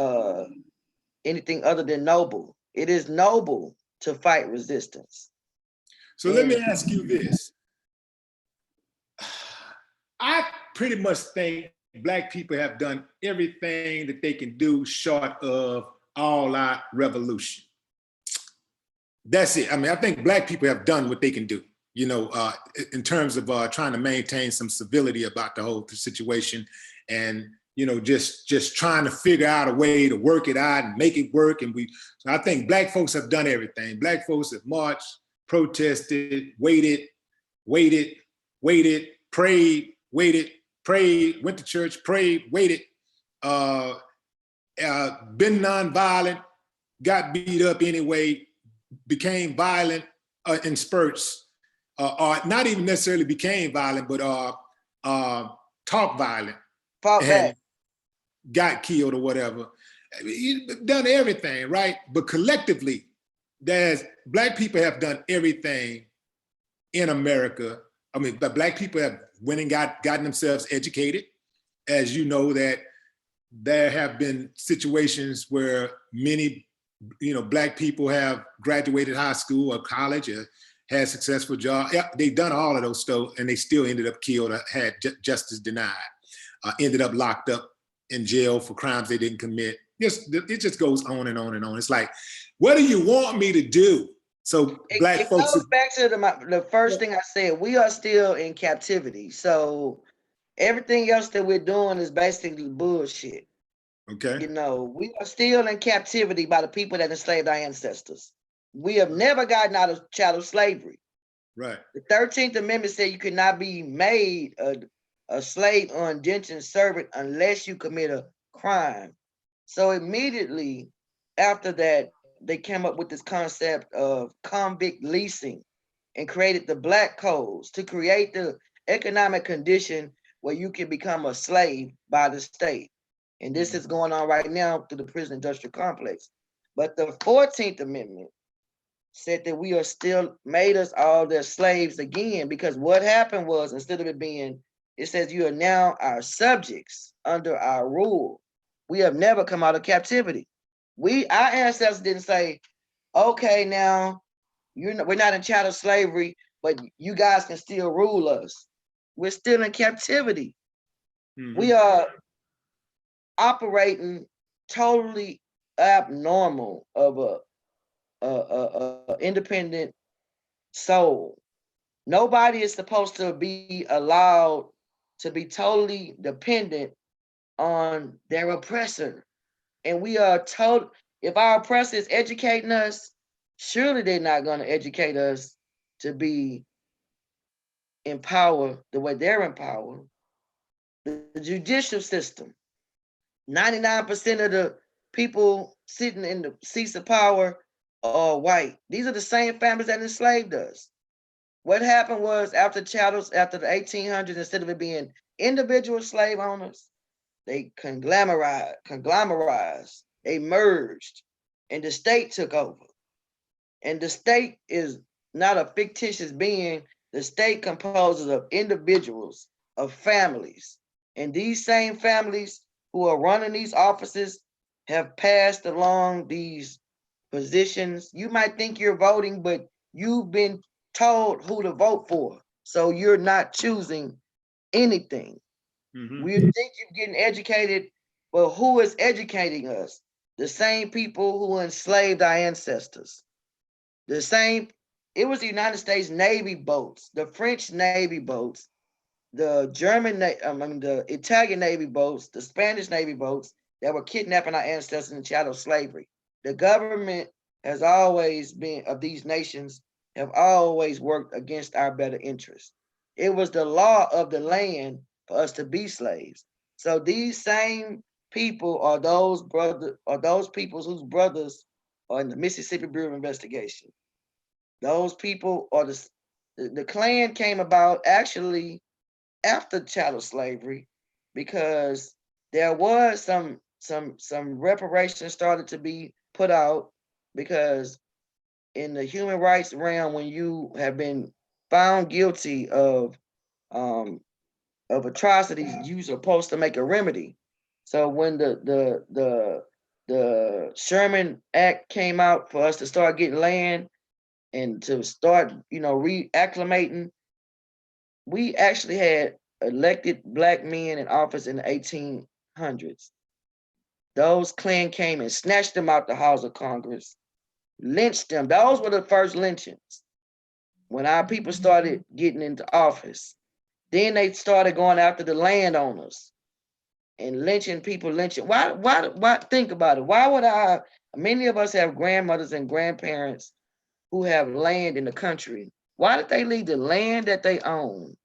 Speaker 2: anything other than noble. It is noble to fight resistance.
Speaker 1: So let me ask you this. I pretty much think Black people have done everything that they can do short of all-out revolution. That's it. I mean, I think Black people have done what they can do, you know, in terms of trying to maintain some civility about the whole situation, and, you know, just trying to figure out a way to work it out and make it work. And so I think Black folks have done everything. Black folks have marched, protested, waited, prayed, went to church, prayed, waited, been nonviolent, got beat up anyway, became violent in spurts, or not even necessarily became violent, but talk violent,
Speaker 2: fought back,
Speaker 1: got killed or whatever. You've done everything, right? But collectively, Black people have done everything in America. I mean, but Black people have went and gotten themselves educated. As you know, that there have been situations where many, you know, Black people have graduated high school or college or had successful jobs. Yeah, they've done all of those stuff, and they still ended up killed or had justice denied, ended up locked up in jail for crimes they didn't commit. It just goes on and on and on. It's like, what do you want me to do? So Black folks
Speaker 2: goes back to the first thing I said. We are still in captivity. So everything else that we're doing is basically bullshit.
Speaker 1: Okay.
Speaker 2: You know, we are still in captivity by the people that enslaved our ancestors. We have never gotten out of chattel slavery.
Speaker 1: Right.
Speaker 2: The 13th Amendment said you could not be made a slave or indentured servant unless you commit a crime. So immediately after that, they came up with this concept of convict leasing and created the black codes to create the economic condition where you can become a slave by the state. And this is going on right now through the prison industrial complex. But the 14th Amendment said that we are still made us all their slaves again, because what happened was, instead of it says you are now our subjects under our rule. We have never come out of captivity. Our ancestors didn't say, okay, now we're not in chattel slavery, but you guys can still rule us. We're still in captivity. Mm-hmm. We are operating totally abnormal of a independent soul. Nobody is supposed to be allowed to be totally dependent on their oppressor. And we are told, if our oppressor is educating us, surely they're not going to educate us to be in power the way they're in power. The judicial system, 99% of the people sitting in the seats of power are white. These are the same families that enslaved us. What happened was after the 1800s, instead of it being individual slave owners, they conglomerized, they merged, and the state took over. And the state is not a fictitious being. The state composes of individuals, of families. And these same families who are running these offices have passed along these positions. You might think you're voting, but you've been told who to vote for. So you're not choosing anything.
Speaker 1: Mm-hmm.
Speaker 2: We think you're getting educated, but who is educating us? The same people who enslaved our ancestors. The same, it was the United States Navy boats, the French Navy boats, the the Italian Navy boats, the Spanish Navy boats that were kidnapping our ancestors in the chattel slavery. The government has always been, of these nations, have always worked against our better interests. It was the law of the land for us to be slaves. So these same people are those peoples whose brothers are in the Mississippi Bureau of Investigation. Those people are the Klan came about actually after chattel slavery, because there was some reparations started to be put out, because in the human rights realm, when you have been found guilty of atrocities, you're supposed to make a remedy. So when the Sherman Act came out for us to start getting land and to start, reacclimating, we actually had elected Black men in office in the 1800s. Those Klan came and snatched them out the halls of Congress, lynched them. Those were the first lynchings. When our people started getting into office, then they started going after the landowners and lynching people, lynching. Why think about it? Why would many of us have grandmothers and grandparents who have land in the country? Why did they leave the land that they own,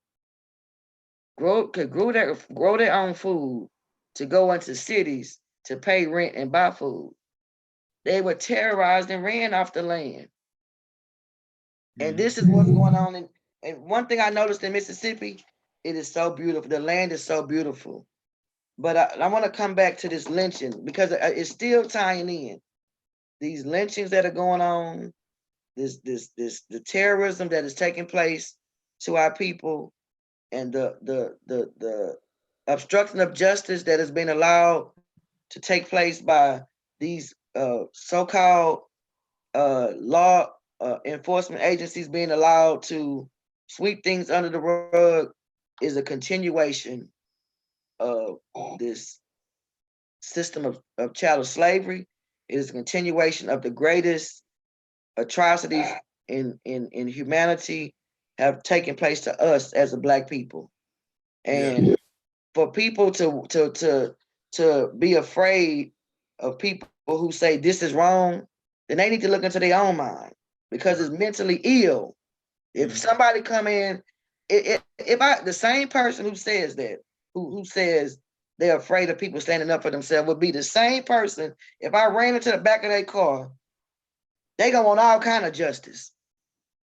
Speaker 2: grow their own food, to go into cities to pay rent and buy food? They were terrorized and ran off the land. And this is what's going on. And one thing I noticed in Mississippi, it is so beautiful. The land is so beautiful. But I want to come back to this lynching, because it's still tying in. These lynchings that are going on, the terrorism that is taking place to our people, and the obstruction of justice that has been allowed to take place by these so-called law enforcement agencies being allowed to sweep things under the rug, is a continuation of this system of chattel slavery. It is a continuation of the greatest atrocities in humanity have taken place to us as a Black people. And for people to be afraid of people who say this is wrong, then they need to look into their own mind, because it's mentally ill. If somebody come in, the same person who says that, who says they're afraid of people standing up for themselves, would be the same person if I ran into the back of their car, they gonna want all kind of justice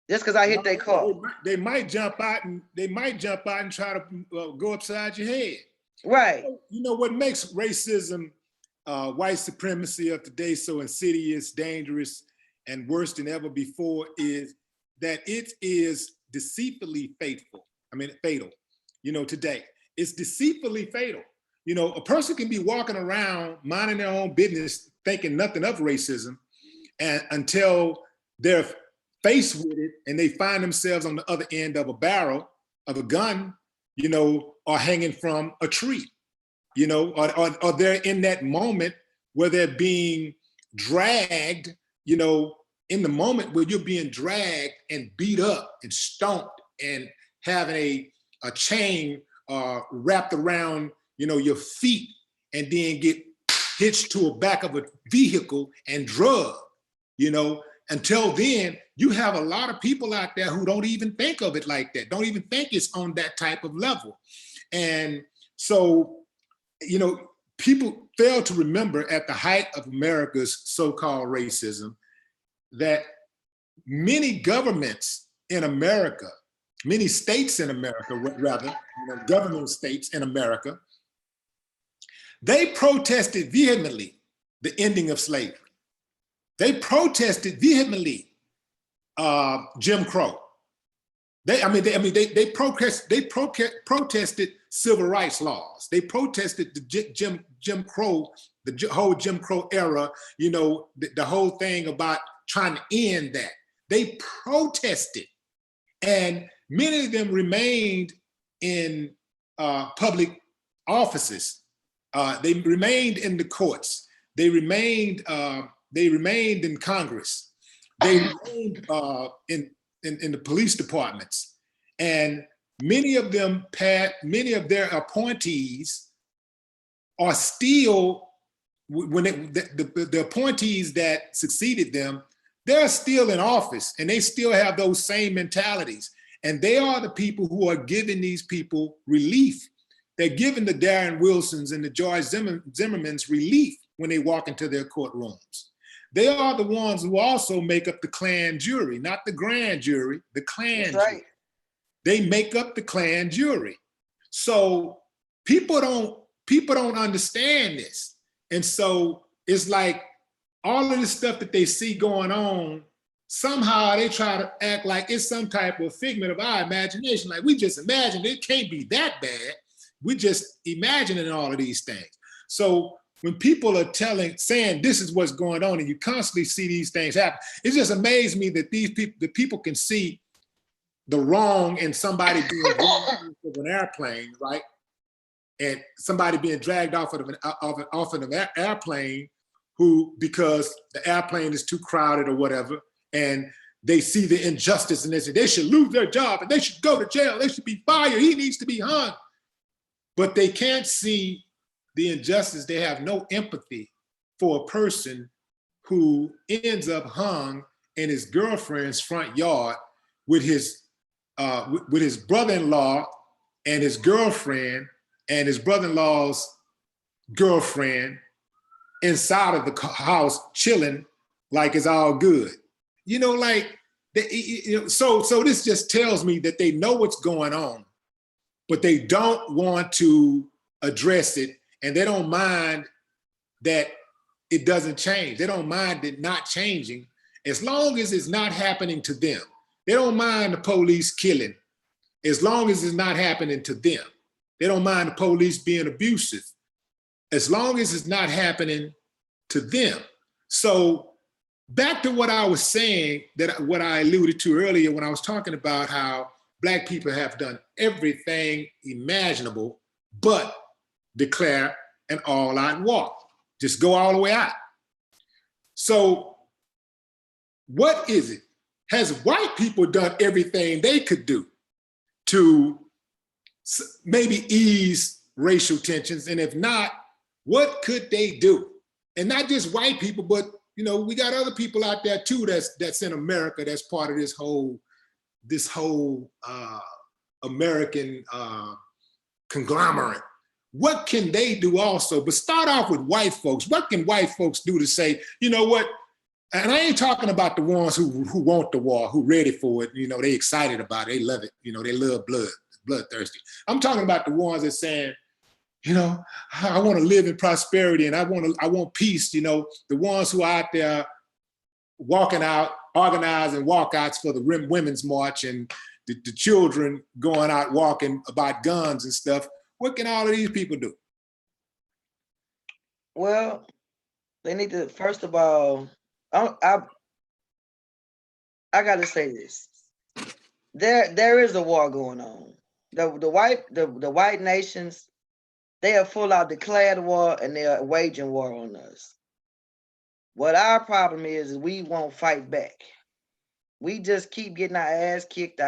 Speaker 2: just because I hit their car.
Speaker 1: They might jump out and try to go upside your head.
Speaker 2: Right.
Speaker 1: You know what makes racism, white supremacy of today so insidious, dangerous, and worse than ever before is that it is deceitfully fatal. Today. It's deceitfully fatal. A person can be walking around minding their own business, thinking nothing of racism, and until they're faced with it and they find themselves on the other end of a barrel of a gun, or hanging from a tree, or they're in that moment where they're being dragged, in the moment where you're being dragged and beat up and stomped and having a chain wrapped around, your feet, and then get hitched to a back of a vehicle and drugged, until then, you have a lot of people out there who don't even think of it like that, don't even think it's on that type of level. And so, people fail to remember at the height of America's so-called racism that many governments in America, many states in America, rather, government states in America, they protested vehemently the ending of slavery. They protested vehemently Jim Crow. They protested civil rights laws. They protested the Jim Crow, the whole Jim Crow era. The whole thing about trying to end that. They protested, and many of them remained in public offices. They remained in the courts. They remained in Congress. They remained in the police departments, and many of their appointees are still, the appointees that succeeded them, they're still in office, and they still have those same mentalities. And they are the people who are giving these people relief. They're giving the Darren Wilsons and the George Zimmermans relief when they walk into their courtrooms. They are the ones who also make up the Klan jury, not the grand jury, the Klan jury. They make up the Klan jury. So people don't understand this. And so it's like all of this stuff that they see going on, somehow they try to act like it's some type of figment of our imagination. Like we just imagine it can't be that bad. We're just imagining all of these things. So when people are saying this is what's going on, and you constantly see these things happen, it just amazes me that the people can see the wrong in somebody being dragged off of an airplane, right? And somebody being dragged off of an airplane because the airplane is too crowded or whatever, and they see the injustice and they say they should lose their job and they should go to jail, they should be fired, he needs to be hung. But they can't see the injustice. They have no empathy for a person who ends up hung in his girlfriend's front yard with his brother-in-law and his girlfriend and his brother-in-law's girlfriend inside of the house chilling like it's all good. So this just tells me that they know what's going on, but they don't want to address it, and they don't mind that it doesn't change. They don't mind it not changing as long as it's not happening to them. They don't mind the police killing as long as it's not happening to them. They don't mind the police being abusive as long as it's not happening to them. So back to what I was saying, what I alluded to earlier when I was talking about how Black people have done everything imaginable but declare an all-out war. Just go all the way out. So what is it? Has white people done everything they could do to maybe ease racial tensions? And if not, what could they do? And not just white people, but we got other people out there too that's in America that's part of this whole American conglomerate. What can they do also? But start off with white folks. What can white folks do to say, you know what? And I ain't talking about the ones who want the war, who ready for it. They excited about it. They love it. They love bloodthirsty. I'm talking about the ones that saying, I want to live in prosperity and I want peace. The ones who are out there walking out, organizing walkouts for the Women's March and the children going out walking about guns and stuff. What can all of these people do?
Speaker 2: Well, they need to, first of all, I got to say this. There is a war going on. The white nations, they have full out declared war and they are waging war on us. What our problem is we won't fight back. We just keep getting our ass kicked.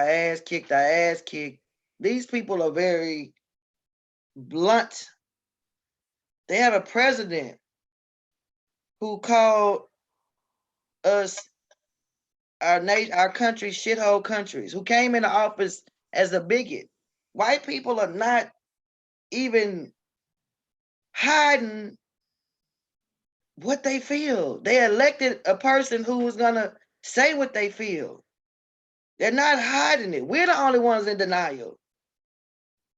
Speaker 2: These people are very blunt. They have a president who called us our country shithole countries, who came into office as a bigot. White people are not even hiding what they feel. They elected a person who was gonna say what they feel. They're not hiding it. We're the only ones in denial.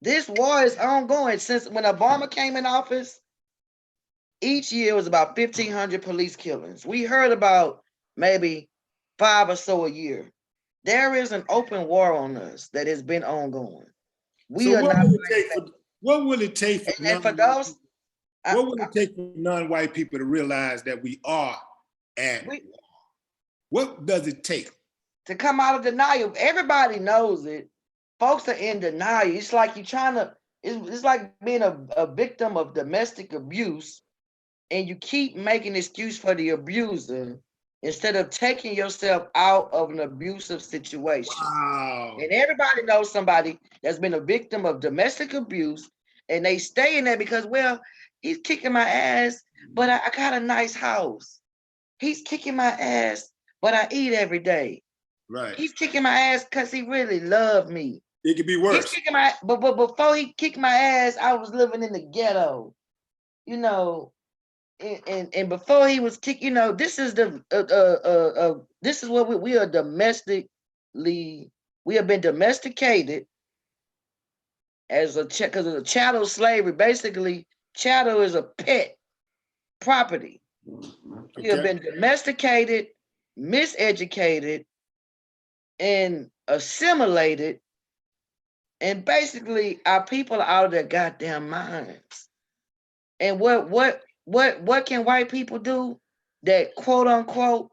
Speaker 2: This war is ongoing. Since when Obama came in office, each year was about 1,500 police killings. We heard about maybe 5 or so a year. There is an open war on us that has been ongoing. We
Speaker 1: So
Speaker 2: are not.
Speaker 1: what will it take for
Speaker 2: and for those,
Speaker 1: what will it take for non-white people to realize that we are at war? What does it take?
Speaker 2: To come out of denial. Everybody knows it. Folks are in denial. It's like you're trying to, it's like being a victim of domestic abuse, and you keep making excuse for the abuser instead of taking yourself out of an abusive situation.
Speaker 1: Wow.
Speaker 2: And everybody knows somebody that's been a victim of domestic abuse, and they stay in there because, well, he's kicking my ass, but I got a nice house. He's kicking my ass, but I eat every day.
Speaker 1: Right.
Speaker 2: He's kicking my ass because he really loved me.
Speaker 1: It could be worse.
Speaker 2: He's kicking my, but before he kicked my ass, I was living in the ghetto, you know, and before he was kicked, you know, this is the this is what we are domestically, we have been domesticated as a because of the chattel slavery. Basically, chattel is a pet property. We have been domesticated, miseducated, and assimilated, and basically our people are out of their goddamn minds. And what can white people do that quote unquote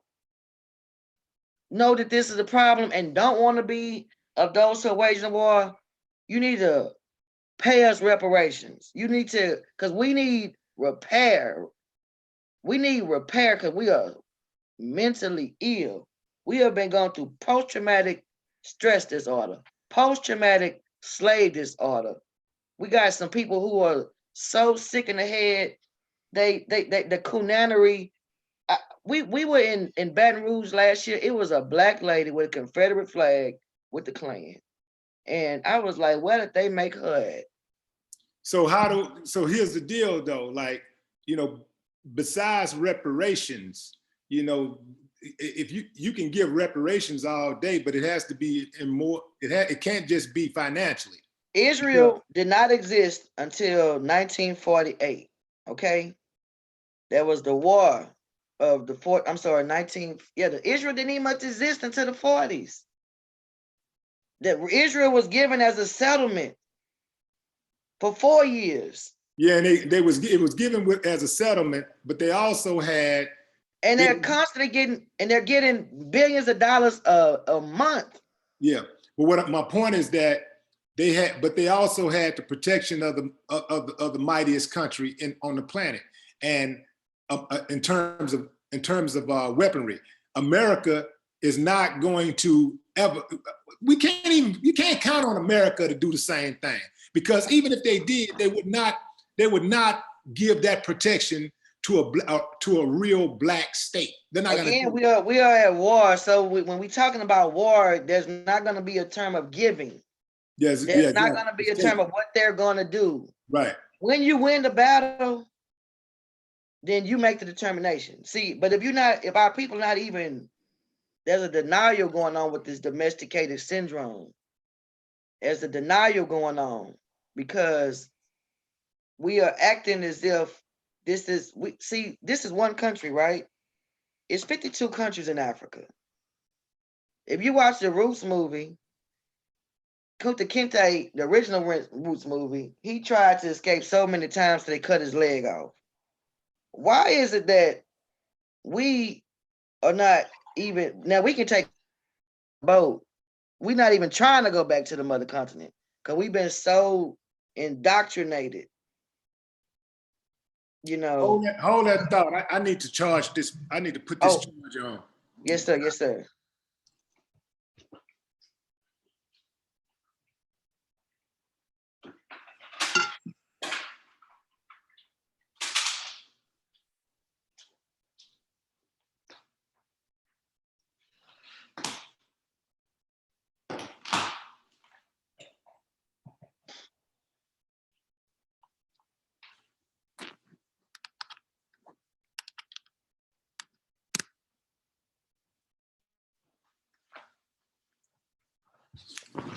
Speaker 2: know that this is a problem and don't want to be of those who are waging war? You need to pay us reparations. You need to, because we need repair. We need repair because we are mentally ill. We have been going through post-traumatic stress disorder, post-traumatic slave disorder. We got some people who are so sick in the head. The coonanery. We were in Baton Rouge last year. It was a black lady with a Confederate flag with the Klan, and I was like, where did they make her at?
Speaker 1: So so here's the deal though, like, you know, besides reparations, you know, if you can give reparations all day, but it has to be in more, it can't just be financially.
Speaker 2: Israel did not exist until 1948. Okay, there was the war of the Israel didn't even much exist until the 40s. That Israel was given as a settlement for 4 years.
Speaker 1: Yeah, and it was given as a settlement, but they also had,
Speaker 2: and they're constantly getting billions of dollars a month.
Speaker 1: Yeah, but what my point is that they also had the protection of the mightiest country on the planet, and in terms of weaponry, America is not going to ever. You can't count on America to do the same thing, because even if they did, they would not give that protection to a real black state. They're not going to.
Speaker 2: We are at war. So when we're talking about war, there's not going to be a term of giving.
Speaker 1: Yes,
Speaker 2: there's not going to be a term of what they're going to do.
Speaker 1: Right.
Speaker 2: When you win the battle, then you make the determination. See, but if our people not even, there's a denial going on with this domesticated syndrome. There's a denial going on because we are acting as if this is one country, right? It's 52 countries in Africa. If you watch the Roots movie, Kunta Kinte, the original Roots movie, he tried to escape so many times that they cut his leg off. Why is it that we are not even, now we can take a boat, we're not even trying to go back to the mother continent because we've been so indoctrinated, you know.
Speaker 1: Hold that thought. I need to charge this. I need to put this charger on.
Speaker 2: Yes, sir. Yes, sir.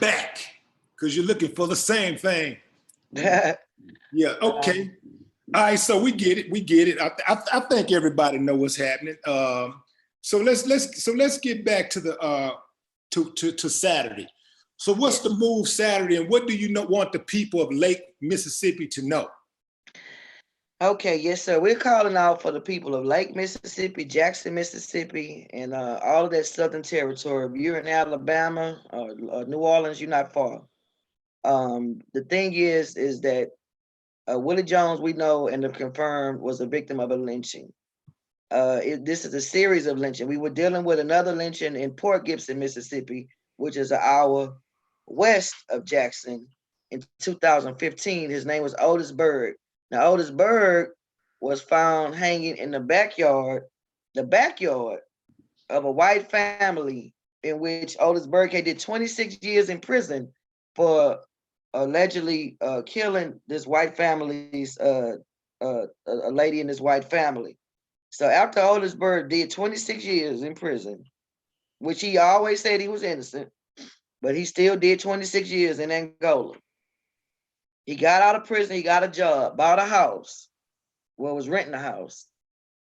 Speaker 1: back because you're looking for the same thing. Yeah, okay. All right, so we get it. We get it. I think everybody know what's happening. So let's get back to the to Saturday. So what's the move Saturday, and what do you want the people of Lake Mississippi to know?
Speaker 2: Okay, yes, sir. We're calling out for the people of Lake Mississippi, Jackson, Mississippi, and all of that Southern territory. If you're in Alabama or New Orleans, you're not far. The thing is that Willie Jones, we know and have confirmed, was a victim of a lynching. This is a series of lynching. We were dealing with another lynching in Port Gibson, Mississippi, which is an hour west of Jackson in 2015. His name was Otis Berg. Now, Otis Berg was found hanging in the backyard of a white family in which Otis Berg did 26 years in prison for allegedly killing this white family's a lady in this white family. So after Otis Berg did 26 years in prison, which he always said he was innocent, but he still did 26 years in Angola. He got out of prison, he got a job, bought a house, was renting a house,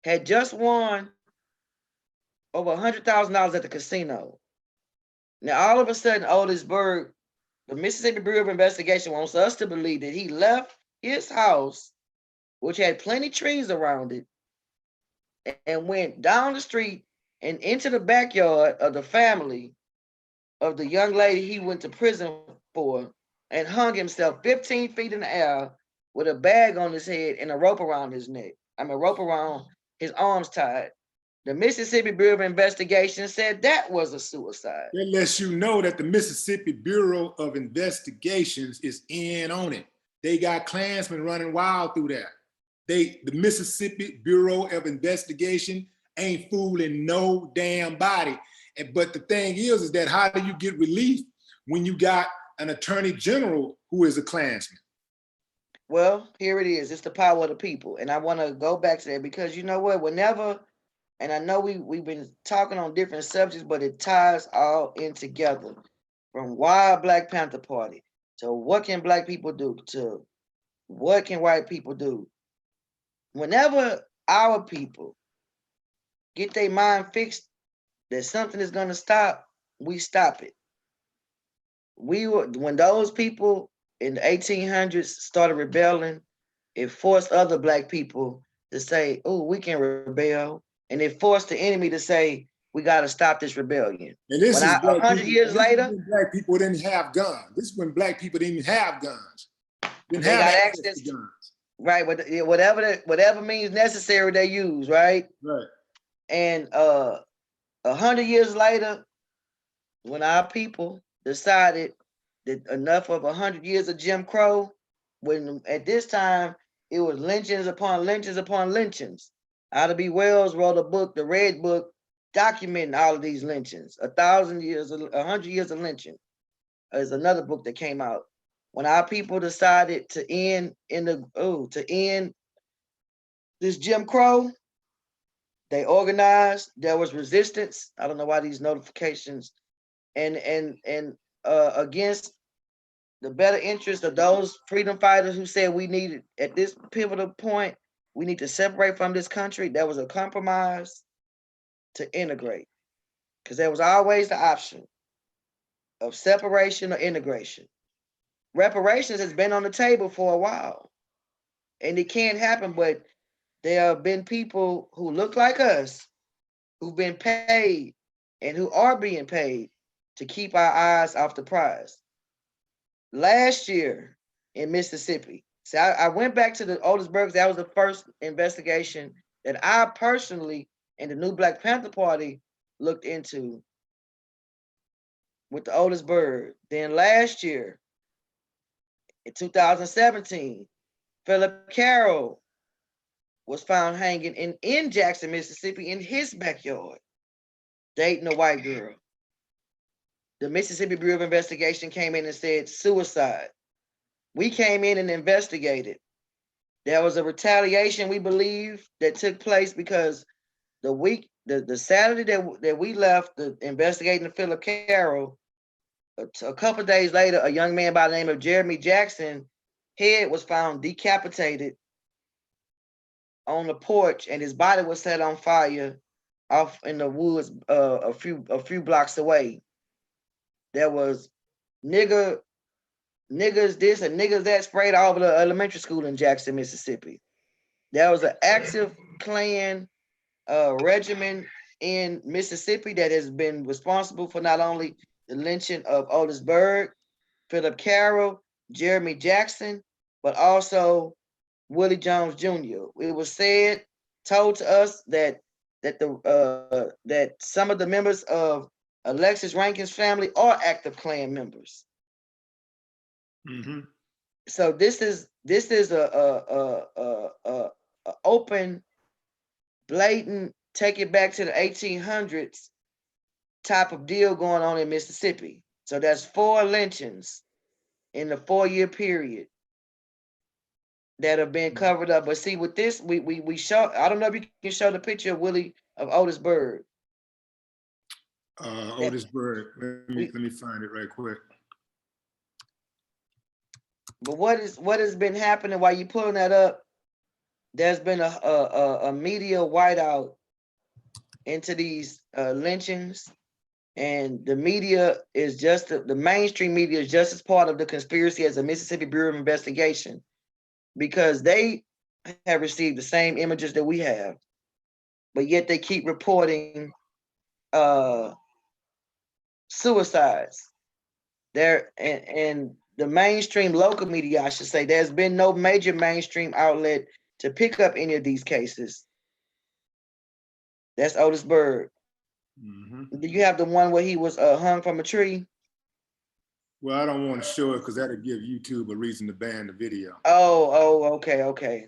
Speaker 2: had just won over $100,000 at the casino. Now, all of a sudden, Otis Berg, the Mississippi Bureau of Investigation wants us to believe that he left his house, which had plenty of trees around it, and went down the street and into the backyard of the family of the young lady he went to prison for and hung himself 15 feet in the air with a bag on his head and a rope around his neck. A rope around his arms tied. The Mississippi Bureau of Investigation said that was a suicide.
Speaker 1: That lets you know that the Mississippi Bureau of Investigations is in on it. They got Klansmen running wild through there. The Mississippi Bureau of Investigation ain't fooling no damn body. But the thing is that how do you get relief when you got an attorney general who is a Klansman?
Speaker 2: Well, here it is. It's the power of the people. And I want to go back to that because you know what? Whenever, and I know we've been talking on different subjects, but it ties all in together. From why Black Panther Party to what can Black people do to what can white people do. Whenever our people get their mind fixed that something is going to stop, we stop it. When those people in the 1800s started rebelling, it forced other Black people to say, oh, we can rebel. And it forced the enemy to say, we got to stop this rebellion.
Speaker 1: And this is
Speaker 2: 100 years later,
Speaker 1: Black people didn't have guns. This is when Black people didn't even have guns. Didn't
Speaker 2: they
Speaker 1: have
Speaker 2: got access
Speaker 1: to guns.
Speaker 2: Right, whatever means necessary they use, right?
Speaker 1: Right.
Speaker 2: And 100 years later, when our people decided that enough of 100 years of Jim Crow, when at this time it was lynchings upon lynchings upon lynchings. Ida B. Wells wrote a book, the Red Book, documenting all of these lynchings. 100 years of lynching is another book that came out. When our people decided to end this Jim Crow, they organized. There was resistance. I don't know why these notifications, and against the better interest of those freedom fighters who said we needed at this pivotal point, we need to separate from this country. There was a compromise to integrate, because there was always the option of separation or integration. Reparations has been on the table for a while, and it can't happen, but there have been people who look like us who've been paid and who are being paid to keep our eyes off the prize. Last year in Mississippi, so I went back to the Otis Berg. That was the first investigation that I personally and the new Black Panther Party looked into with the Otis Berg. Then last year, in 2017, Philip Carroll was found hanging in Jackson, Mississippi, in his backyard, dating a white girl. The Mississippi Bureau of Investigation came in and said suicide. We came in and investigated. There was a retaliation, we believe, that took place because the Saturday that we left investigating Philip Carroll, A couple of days later, a young man by the name of Jeremy Jackson, head was found decapitated on the porch, and his body was set on fire off in the woods a few blocks away. There was niggas this and niggas that sprayed all over the elementary school in Jackson, Mississippi. There was an active Klan regiment in Mississippi that has been responsible for not only the lynching of Otis Berg, Philip Carroll, Jeremy Jackson, but also Willie Jones Jr. It was told to us that that some of the members of Alexis Rankin's family are active Klan members.
Speaker 1: Mm-hmm.
Speaker 2: So this is a open, blatant, take it back to the 1800s type of deal going on in Mississippi. So that's 4 lynchings in the 4-year period that have been covered up. But see, with this, we show. I don't know if you can show the picture of Otis Berg.
Speaker 1: Otis Berg. Let me find it right quick.
Speaker 2: But what has been happening while you pulling that up? There's been a media whiteout into these lynchings, and the media is just the mainstream media is just as part of the conspiracy as the Mississippi Bureau of Investigation, because they have received the same images that we have, but yet they keep reporting suicides. There and the mainstream local media, I should say, there's been no major mainstream outlet to pick up any of these cases. That's Otis Berg.
Speaker 1: Mm-hmm.
Speaker 2: Do you have the one where he was hung from a tree?
Speaker 1: Well, I don't want to show it because that'll give YouTube a reason to ban the video.
Speaker 2: Okay.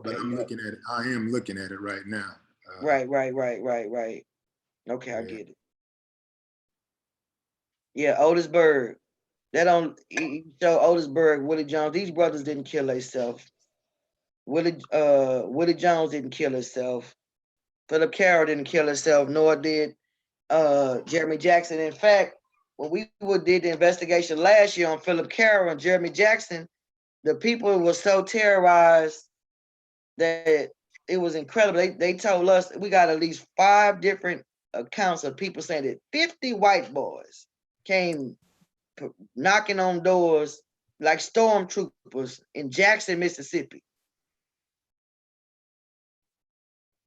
Speaker 1: But I'm looking at it. I am looking at it right now.
Speaker 2: Right. Okay, yeah. I get it. Yeah, Otis Berg. That don't show Otis Berg, Willie Jones. These brothers didn't kill themselves. Willie Jones didn't kill himself. Philip Carroll didn't kill himself, nor did Jeremy Jackson. In fact, when we did the investigation last year on Philip Carroll and Jeremy Jackson, the people were so terrorized that it was incredible. They told us we got at least 5 different accounts of people saying that 50 white boys came knocking on doors like stormtroopers in Jackson, Mississippi.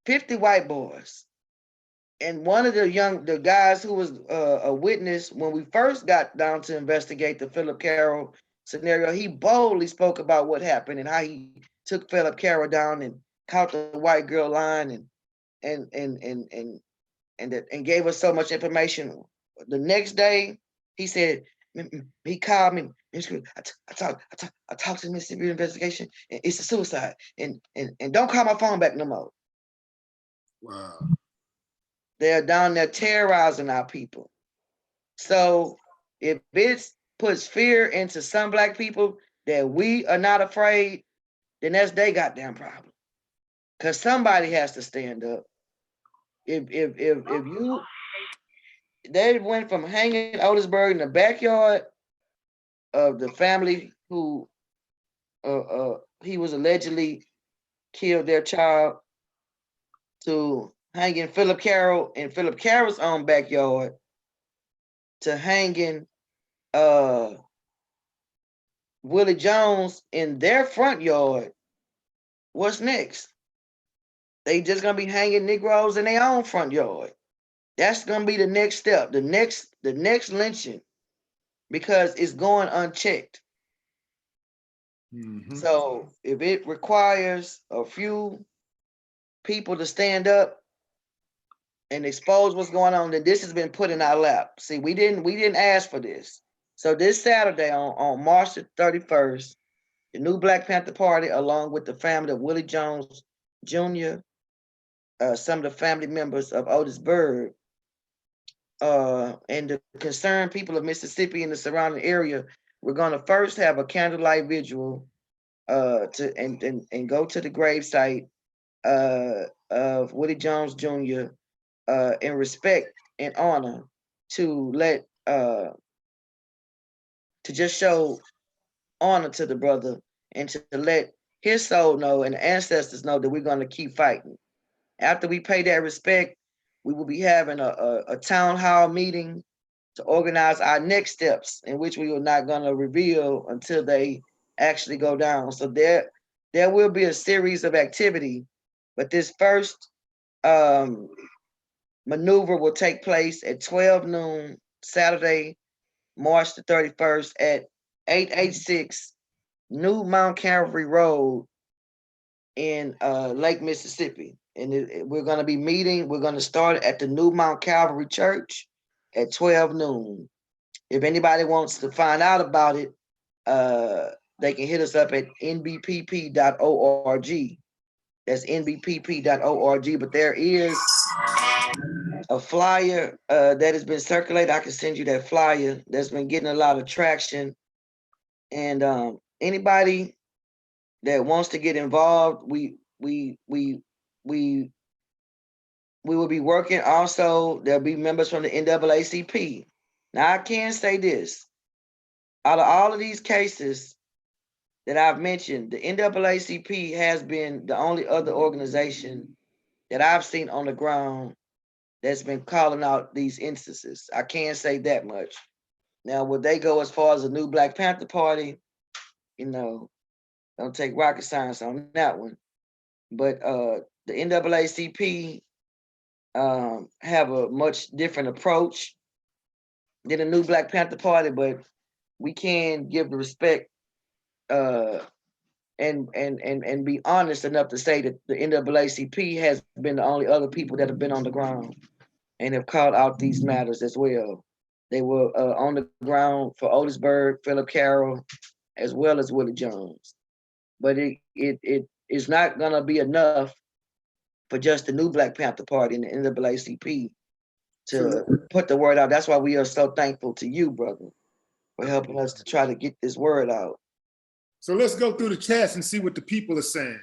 Speaker 2: 50 white boys. And one of the guys who was a witness when we first got down to investigate the Philip Carroll scenario, he boldly spoke about what happened and how he took Philip Carroll down and caught the white girl line and gave us so much information. The next day, he said he called me. I talked to the Mississippi investigation. And it's a suicide, and don't call my phone back no more.
Speaker 1: Wow.
Speaker 2: They're down there terrorizing our people. So if it puts fear into some Black people that we are not afraid, then that's their goddamn problem. Because somebody has to stand up. If you, they went from hanging Otis Berg in the backyard of the family who he was allegedly killed their child, to hanging Philip Carroll in Philip Carroll's own backyard, to hanging Willie Jones in their front yard. What's next? They just gonna be hanging Negroes in their own front yard. That's gonna be the next step, the next lynching, because it's going unchecked.
Speaker 1: Mm-hmm.
Speaker 2: So if it requires a few people to stand up and expose what's going on, then this has been put in our lap. See, we didn't ask for this. So this Saturday on March the 31st, the new Black Panther Party, along with the family of Willie Jones Jr., some of the family members of Otis Berg, and the concerned people of Mississippi and the surrounding area, we're gonna first have a candlelight vigil and go to the gravesite of Willie Jones Jr. In respect and honor to let to just show honor to the brother and to let his soul know and the ancestors know that we're going to keep fighting. After we pay that respect, we will be having a town hall meeting to organize our next steps, in which we are not going to reveal until they actually go down. So there will be a series of activity, but this first maneuver will take place at 12 noon, Saturday, March the 31st at 886 New Mount Calvary Road in Lake Mississippi. And we're going to be meeting. We're going to start at the New Mount Calvary Church at 12 noon. If anybody wants to find out about it, they can hit us up at nbpp.org. That's nbpp.org. But there is a flyer that has been circulated. I can send you that flyer that's been getting a lot of traction. And anybody that wants to get involved, we will be working. Also, there'll be members from the NAACP. Now, I can say this. Out of all of these cases that I've mentioned, the NAACP has been the only other organization that I've seen on the ground that's been calling out these instances. I can't say that much. Now, would they go as far as the new Black Panther Party? Don't take rocket science on that one. But the NAACP have a much different approach than the new Black Panther Party, but we can give the respect and be honest enough to say that the NAACP has been the only other people that have been on the ground and have called out these matters as well. They were on the ground for Otisburg, Philip Carroll, as well as Willie Jones. But it is not gonna be enough for just the new Black Panther Party and the NAACP to put the word out. That's why we are so thankful to you, brother, for helping us to try to get this word out.
Speaker 1: So let's go through the chats and see what the people are saying.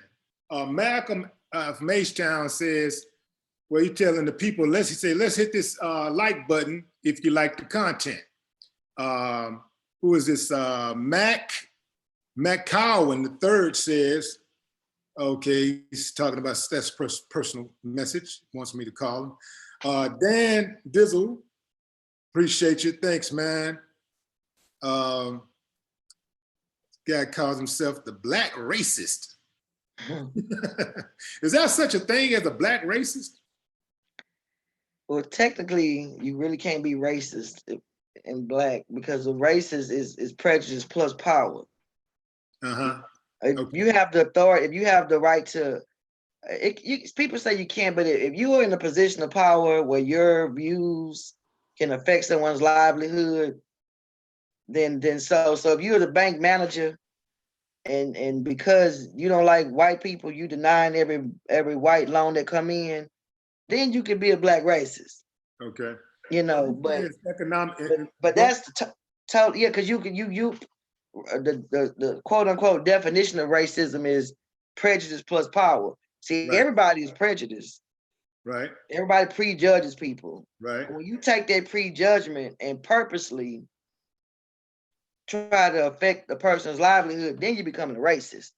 Speaker 1: Malcolm from H-Town says, well, he's telling the people, let's hit this like button if you like the content. Who is this? Mac Cowan, the third says, okay, he's talking about that's personal message, wants me to call him. Dan Dizzle, appreciate you, thanks, man. Guy calls himself the Black Racist. Is there such a thing as a Black racist?
Speaker 2: Well, technically, you really can't be racist in Black because the racist is prejudice plus power.
Speaker 1: Uh-huh.
Speaker 2: If
Speaker 1: Okay.
Speaker 2: you have the authority, if you have the right to, people say you can't, but if you are in a position of power where your views can affect someone's livelihood, then so if you're the bank manager and because you don't like white people, you denying every white loan that come in, then you can be a Black racist.
Speaker 1: Okay.
Speaker 2: But
Speaker 1: economic.
Speaker 2: But that's the total, yeah, because the quote unquote definition of racism is prejudice plus power. See,
Speaker 1: right.
Speaker 2: Everybody is prejudiced.
Speaker 1: Right.
Speaker 2: Everybody prejudges people.
Speaker 1: Right.
Speaker 2: When you take that prejudgment and purposely try to affect the person's livelihood, then you're becoming a racist.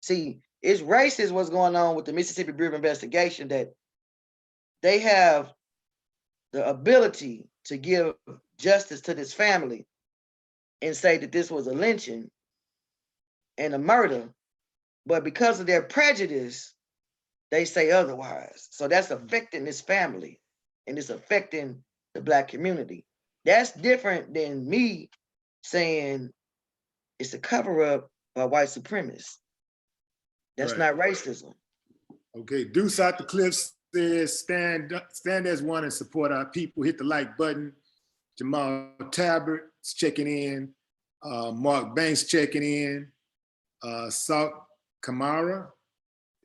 Speaker 2: See, it's racist what's going on with the Mississippi Bureau of Investigation, that they have the ability to give justice to this family and say that this was a lynching and a murder, but because of their prejudice, they say otherwise. So that's affecting this family and it's affecting the Black community. That's different than me saying it's a cover-up by white supremacists. That's
Speaker 1: right.
Speaker 2: not racism.
Speaker 1: Okay, Deuce out the cliff says, stand as one and support our people. Hit the like button. Jamal Tabert is checking in. Mark Banks checking in. Salt Kamara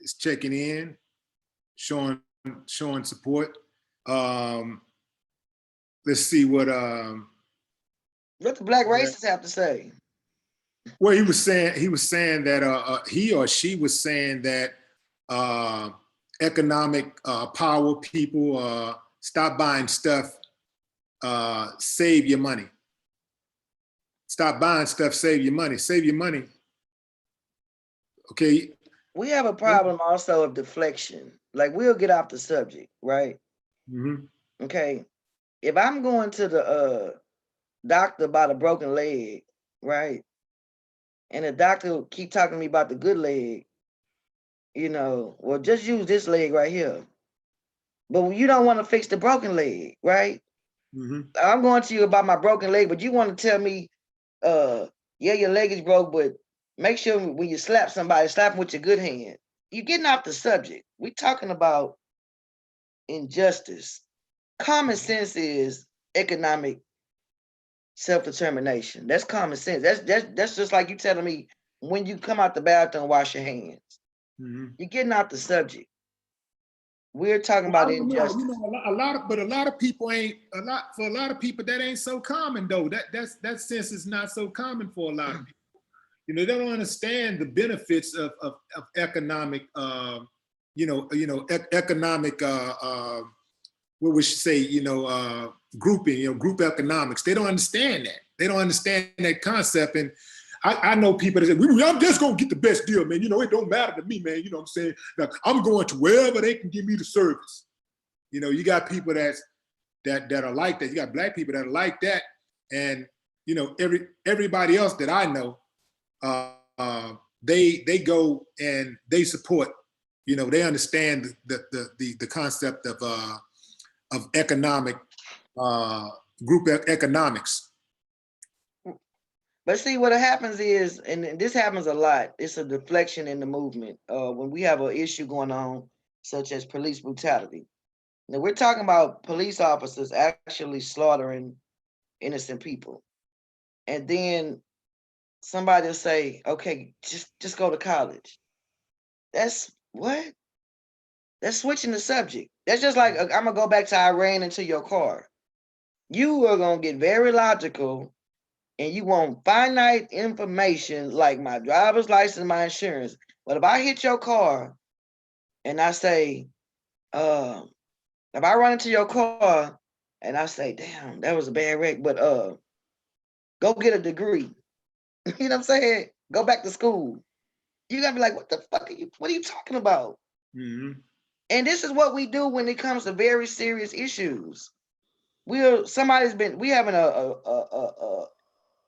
Speaker 1: is checking in, showing support. Let's see what
Speaker 2: the Black racists have to say.
Speaker 1: Well, he was saying that he or she was saying that economic power people stop buying stuff, save your money. Stop buying stuff, save your money. Save your money. Okay.
Speaker 2: We have a problem also of deflection. Like we'll get off the subject, right?
Speaker 1: Mm-hmm.
Speaker 2: Okay. If I'm going to the doctor about a broken leg, right? And the doctor keep talking to me about the good leg, you know, well, just use this leg right here. But you don't want to fix the broken leg, right?
Speaker 1: Mm-hmm.
Speaker 2: I'm going to you about my broken leg, but you want to tell me, yeah, your leg is broke, but make sure when you slap somebody, slap them with your good hand. You're getting off the subject. We're talking about injustice. Common sense is economic self-determination. That's common sense. That's just like you telling me when you come out the bathroom, wash your hands.
Speaker 1: Mm-hmm.
Speaker 2: You're getting off the subject. We're talking about injustice.
Speaker 1: A lot of people ain't for a lot of people that ain't so common though. That sense is not so common for a lot of people. You know, they don't understand the benefits of economic, economic, what we should say, grouping, group economics. They don't understand that. They don't understand that concept. And I know people that say, I'm just gonna get the best deal, man. You know, it don't matter to me, man. You know what I'm saying? Like, I'm going to wherever they can give me the service. You know, you got people that are like that. You got Black people that are like that. And, you know, everybody else that I know, they go and they support, you know, they understand the concept of economic, group economics.
Speaker 2: But see, what happens is, and this happens a lot, it's a deflection in the movement. When we have an issue going on, such as police brutality. Now we're talking about police officers actually slaughtering innocent people. And then somebody will say, okay, just go to college. That's what? That's switching the subject. That's just like, I'm gonna go back to I ran into your car. You are gonna get very logical and you want finite information like my driver's license, my insurance. But if I hit your car and I say, if I run into your car and I say, damn, that was a bad wreck, but go get a degree. You know what I'm saying? Go back to school. You gotta be like, what the fuck what are you talking about?
Speaker 1: Mm-hmm.
Speaker 2: And this is what we do when it comes to very serious issues. We having a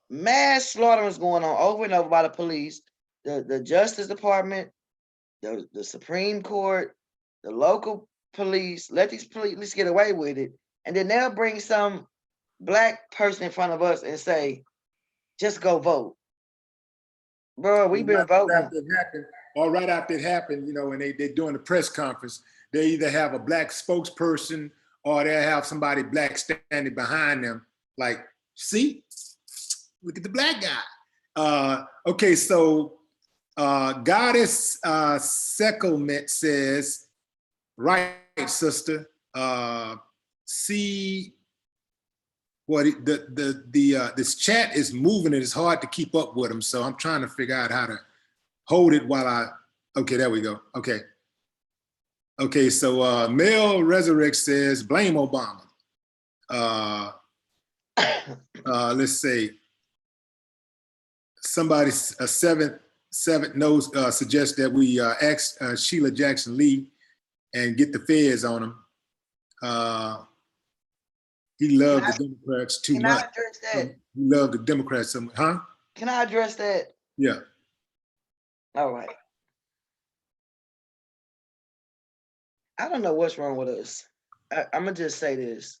Speaker 2: mass slaughterings going on over and over by the police, the Justice Department, the Supreme Court, the local police. Let these police get away with it, and then they'll bring some Black person in front of us and say, "Just go vote." Bro, we've been voting.
Speaker 1: Right after it happened, you know, and they're doing the press conference, they either have a Black spokesperson or they have somebody Black standing behind them. Like, see, look at the Black guy. Okay, so Goddess Settlement says, right, sister. See what this chat is moving and it's hard to keep up with them. So I'm trying to figure out how to hold it while okay, there we go. Okay, so Mel Resurrect says, blame Obama. Let's say somebody, a seventh knows, suggests that we ask Sheila Jackson Lee and get the feds on him. He loved the Democrats too much.
Speaker 2: Can I address that?
Speaker 1: He loved the Democrats so much, huh?
Speaker 2: Can I address that?
Speaker 1: Yeah.
Speaker 2: All right. I don't know what's wrong with us. I'm gonna just say this.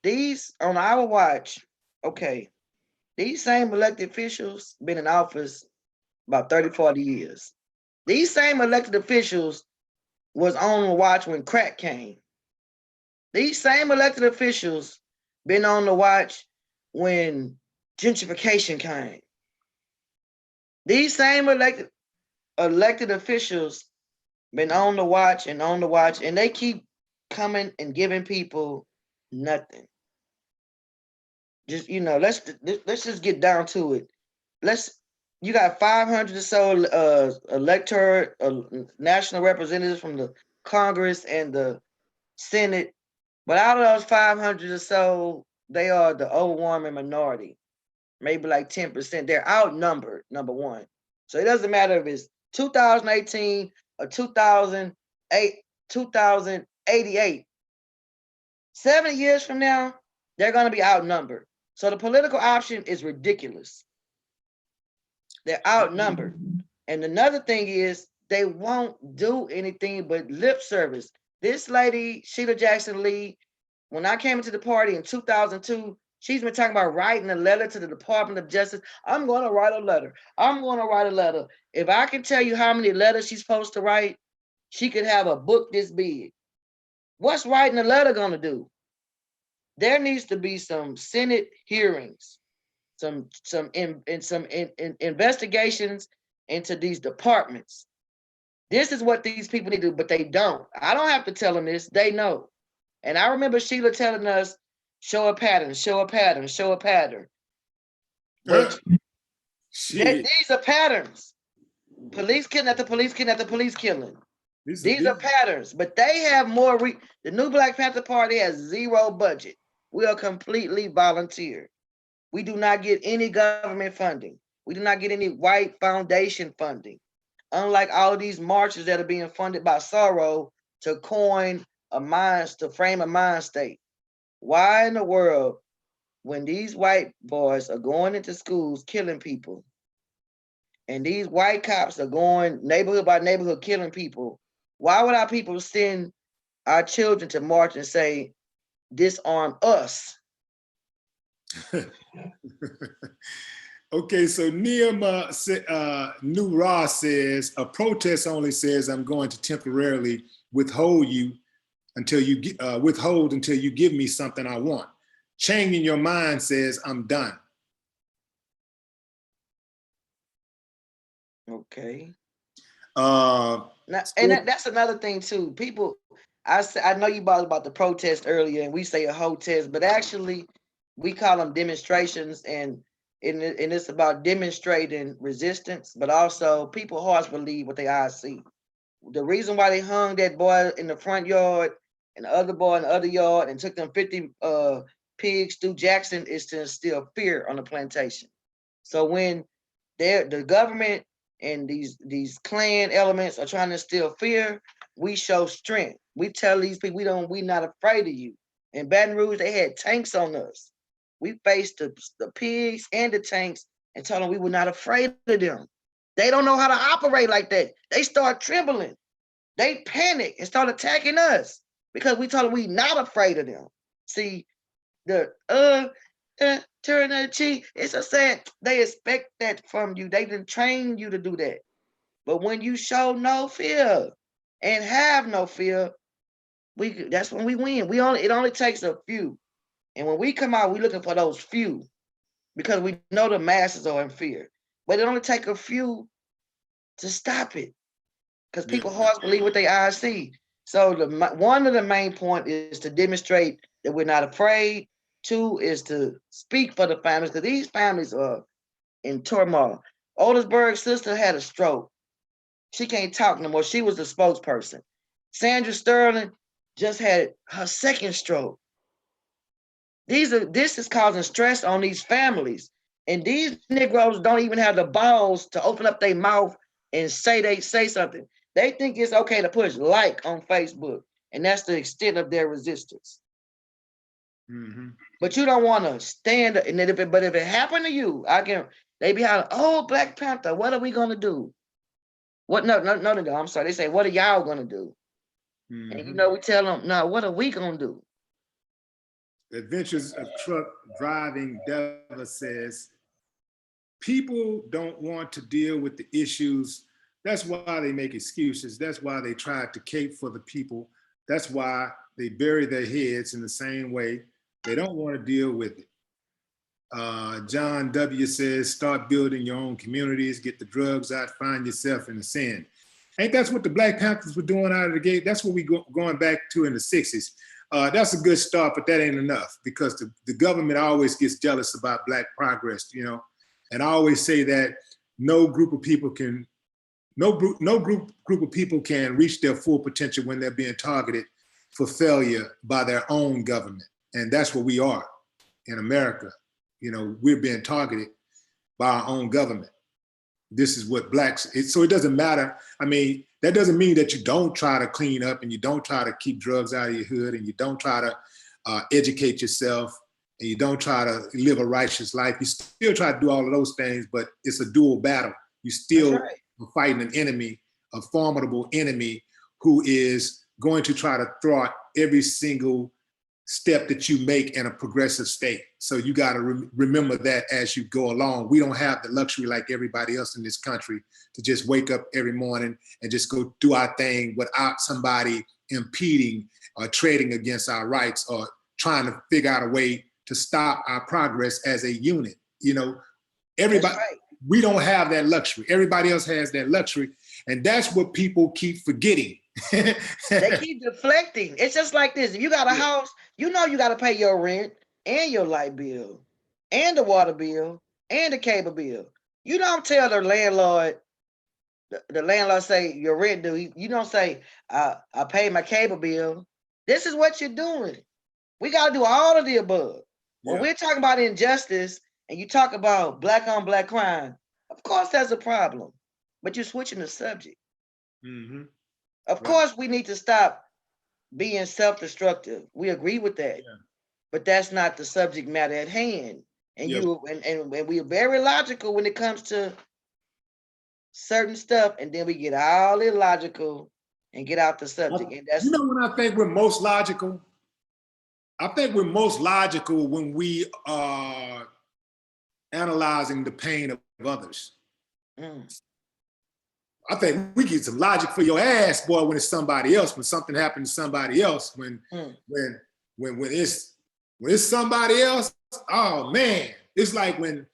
Speaker 2: These on our watch, okay, these same elected officials been in office about 30, 40 years. These same elected officials was on the watch when crack came. These same elected officials been on the watch when gentrification came. These same elected officials been on the watch, and they keep coming and giving people nothing. Just, you know, let's just get down to it. You got 500 or so electorate, national representatives from the Congress and the Senate, but out of those 500 or so, they are the overwhelming minority. maybe like 10%. They're outnumbered, number one. So it doesn't matter if it's 2018 or 2088. 7 years from now, they're going to be outnumbered. So the political option is ridiculous. They're outnumbered. And another thing is they won't do anything but lip service. This lady, Sheila Jackson Lee, when I came into the party in 2002, she's been talking about writing a letter to the Department of Justice. I'm going to write a letter. I'm going to write a letter. If I can tell you how many letters she's supposed to write, she could have a book this big. What's writing a letter going to do? There needs to be some Senate hearings, some investigations into these departments. This is what these people need to do, but they don't. I don't have to tell them this. They know. And I remember Sheila telling us, show a pattern, show a pattern, show a pattern. But these are patterns. Police killing after police killing after police killing. These are patterns, but they have more. The new Black Panther Party has zero budget. We are completely volunteer. We do not get any government funding. We do not get any white foundation funding. Unlike all of these marches that are being funded by Sorrow to coin a mind, to frame a mind state. Why in the world, when these white boys are going into schools killing people, and these white cops are going neighborhood by neighborhood killing people, why would our people send our children to march and say, disarm us?
Speaker 1: Okay, so New Ross says, a protest only says I'm going to temporarily withhold until you give me something I want. Changing your mind says I'm done.
Speaker 2: Okay. That's another thing too. People, I know you brought about the protest earlier, and we say a protest, but actually we call them demonstrations, and it's about demonstrating resistance, but also people's hearts believe what their eyes see. The reason why they hung that boy in the front yard and the other boy in the other yard and took them 50 pigs through Jackson is to instill fear on the plantation. So when the government and these Klan elements are trying to instill fear, we show strength. We tell these people we're not afraid of you. In Baton Rouge, they had tanks on us. We faced the pigs and the tanks and told them we were not afraid of them. They don't know how to operate like that. They start trembling. They panic and start attacking us because we told them we're not afraid of them. See, the turn the cheek, it's a sad, they expect that from you. They didn't train you to do that. But when you show no fear and have no fear, that's when we win. It only takes a few. And when we come out, we're looking for those few because we know the masses are in fear. But it only takes a few to stop it because people's hearts believe what their eyes see. So one of the main points is to demonstrate that we're not afraid. 2 is to speak for the families because these families are in turmoil. Otisburg's sister had a stroke. She can't talk no more. She was the spokesperson. Sandra Sterling just had her second stroke. This is causing stress on these families. And these Negroes don't even have the balls to open up their mouth and say something. They think it's okay to push like on Facebook. And that's the extent of their resistance. Mm-hmm. But you don't want to stand up. And if it happened to you, they be like, oh, Black Panther, what are we going to do? What? No, I'm sorry. They say, what are y'all going to do? Mm-hmm. And we tell them, no, what are we going to do?
Speaker 1: Adventures of Truck Driving Devil says, people don't want to deal with the issues. That's why they make excuses. That's why they try to cape for the people. That's why they bury their heads in the same way. They don't want to deal with it. John W. says, start building your own communities, get the drugs out, find yourself in the sin. Ain't that's what the Black Panthers were doing out of the gate? That's what we going back to in the 60s. That's a good start, but that ain't enough because the government always gets jealous about Black progress, And I always say that no group of people can reach their full potential when they're being targeted for failure by their own government. And that's what we are in America. we're being targeted by our own government. This is what blacks, so it doesn't matter. I mean, that doesn't mean that you don't try to clean up and you don't try to keep drugs out of your hood and you don't try to educate yourself and you don't try to live a righteous life. You still try to do all of those things, but it's a dual battle. You still are fighting an enemy, a formidable enemy who is going to try to thwart every single step that you make in a progressive state. So you got to remember that as you go along. We don't have the luxury like everybody else in this country to just wake up every morning and just go do our thing without somebody impeding or trading against our rights or trying to figure out a way to stop our progress as a unit. Everybody, we don't have that luxury. Everybody else has that luxury. And that's what people keep forgetting.
Speaker 2: They keep deflecting. It's just like this. If you got a house, you got to pay your rent and your light bill and the water bill and the cable bill. You don't tell the landlord say your rent due. You don't say, I paid my cable bill. This is what you're doing. We got to do all of the above. When we're talking about injustice and you talk about black on black crime, of course that's a problem, but you're switching the subject.
Speaker 1: Mm-hmm.
Speaker 2: Of course, we need to stop being self-destructive. We agree with that, but that's not the subject matter at hand. And and we are very logical when it comes to certain stuff, and then we get all illogical and get out the subject. And that's
Speaker 1: when I think we're most logical. I think we're most logical when we are analyzing the pain of others. I think we get some logic for your ass, boy, when it's somebody else, when something happened to somebody else, when it's somebody else, oh man. It's like when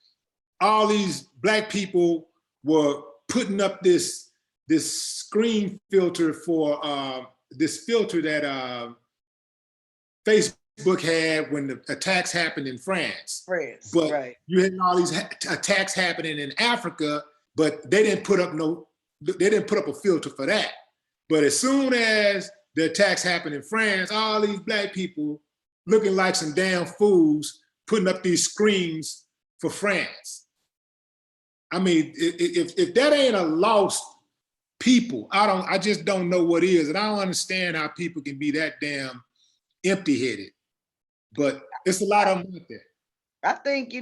Speaker 1: all these black people were putting up this screen filter for this filter that Facebook had when the attacks happened in France. But you had all these attacks happening in Africa, but they didn't put up a filter for that. But as soon as the attacks happened in France, all these black people looking like some damn fools putting up these screens for France. I mean, if that ain't a lost people, I just don't know what is. And I don't understand how people can be that damn empty-headed. But it's a lot of them out there.
Speaker 2: I think,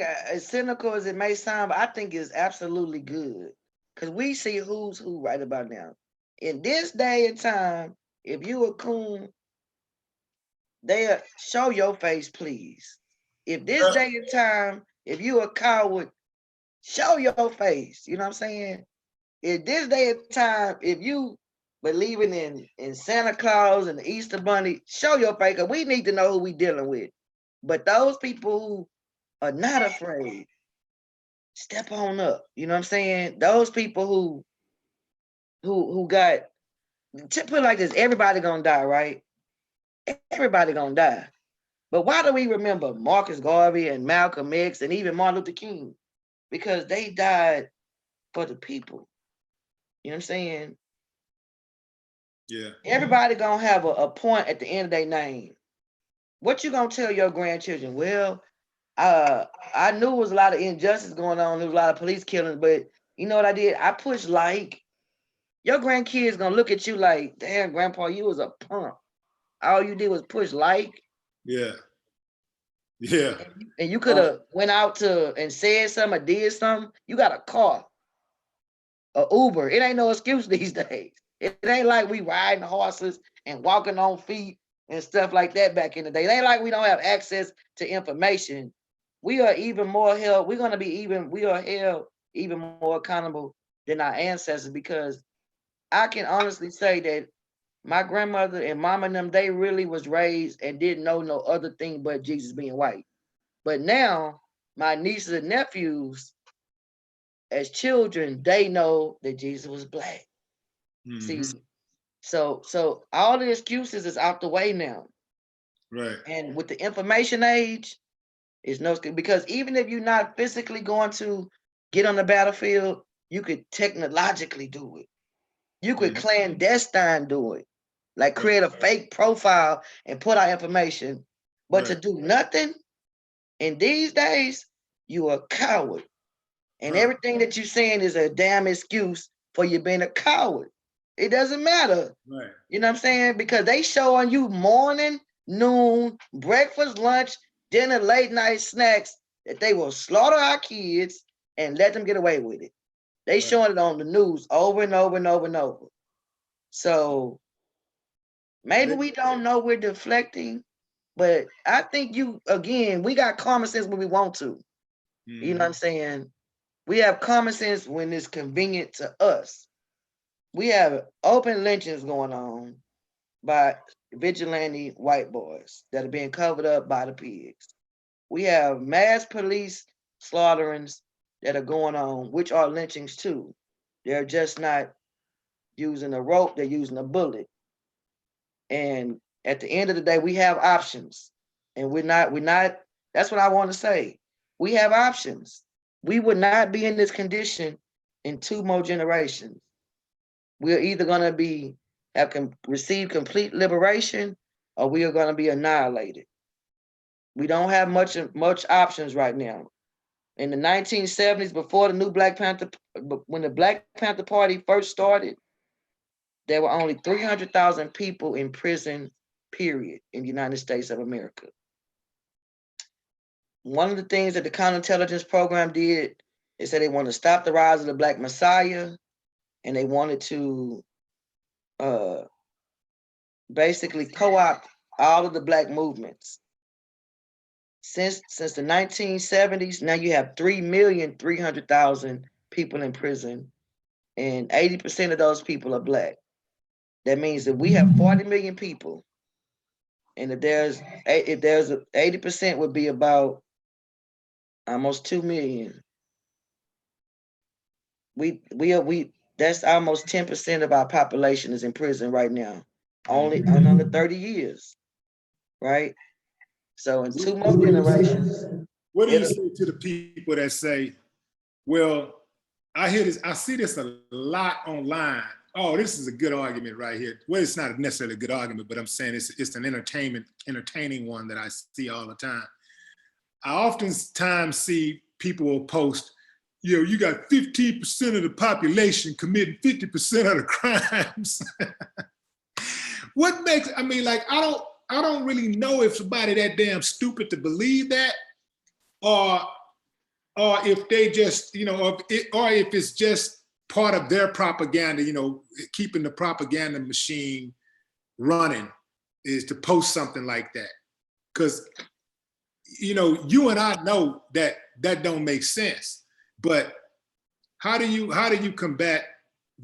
Speaker 2: as cynical as it may sound, but I think it's absolutely good. Because we see who's who right about now. In this day and time, if you a coon, they'll show your face, please. If this day and time, if you a coward, show your face. You know what I'm saying? If this day and time, if you believing in Santa Claus and the Easter Bunny, show your face, because we need to know who we dealing with. But those people who are not afraid, step on up. You know what I'm saying? Those people who got, to put it like this, everybody gonna die, right? Everybody gonna die. But why do we remember Marcus Garvey and Malcolm X and even Martin Luther King? Because they died for the people. You know what I'm saying?
Speaker 1: Yeah.
Speaker 2: Everybody gonna have a point at the end of their name. What you gonna tell your grandchildren? Well, I knew there was a lot of injustice going on. There was a lot of police killings, but you know what I did? I pushed like. Your grandkids gonna look at you like, damn, grandpa, you was a punk. All you did was push like.
Speaker 1: Yeah. Yeah.
Speaker 2: And you could have went out and said something or did something. You got a car, a Uber. It ain't no excuse these days. It ain't like we riding horses and walking on feet and stuff like that back in the day. It ain't like we don't have access to information. We are even more held. We are held even more accountable than our ancestors, because I can honestly say that my grandmother and mama and them, they really was raised and didn't know no other thing but Jesus being white. But now my nieces and nephews, as children, they know that Jesus was black.
Speaker 1: Mm-hmm.
Speaker 2: See, so all the excuses is out the way now.
Speaker 1: Right.
Speaker 2: And with the information age, it's no, because even if you're not physically going to get on the battlefield, you could technologically do it. You could clandestine do it, like create a fake profile and put out information. But to do nothing, And these days, you are a coward. And everything that you're saying is a damn excuse for you being a coward. It doesn't matter.
Speaker 1: Right.
Speaker 2: You know what I'm saying? Because they showing you morning, noon, breakfast, lunch, dinner, late night snacks that they will slaughter our kids and let them get away with it. They showing it on the news over and over and over and over. So maybe we don't know we're deflecting, but I think we got common sense when we want to. Mm-hmm. You know what I'm saying? We have common sense when it's convenient to us. We have open lynchings going on by vigilante white boys that are being covered up by the pigs. We have mass police slaughterings that are going on, which are lynchings too. They're just not using a rope, they're using a bullet. And at the end of the day, we have options. And we're not, that's what I want to say. We have options. We would not be in this condition in 2 more generations. We're either going to receive complete liberation, or we are going to be annihilated. We don't have much options right now. In the 1970s, before the new when the Black Panther Party first started, there were only 300,000 people in prison, period, in the United States of America. One of the things that the counterintelligence program did is that they wanted to stop the rise of the Black Messiah, and they wanted to basically co-opt all of the Black movements. Since the 1970s, now you have 3,300,000 people in prison, and 80% of those people are Black. That means that we have 40 million people, and if there's 80% would be about almost 2 million. That's almost 10% of our population is in prison right now, only under 30 years, right? So in 2 more generations.
Speaker 1: What do you say to the people that say, well, I see this a lot online. Oh, this is a good argument right here. Well, it's not necessarily a good argument, but I'm saying it's an entertaining one that I see all the time. I oftentimes see people will post, you got 15% of the population committing 50% of the crimes. What makes, I don't really know if somebody that damn stupid to believe that, or if they just, or if it's just part of their propaganda, keeping the propaganda machine running, is to post something like that. Because, you and I know that don't make sense. But how do you combat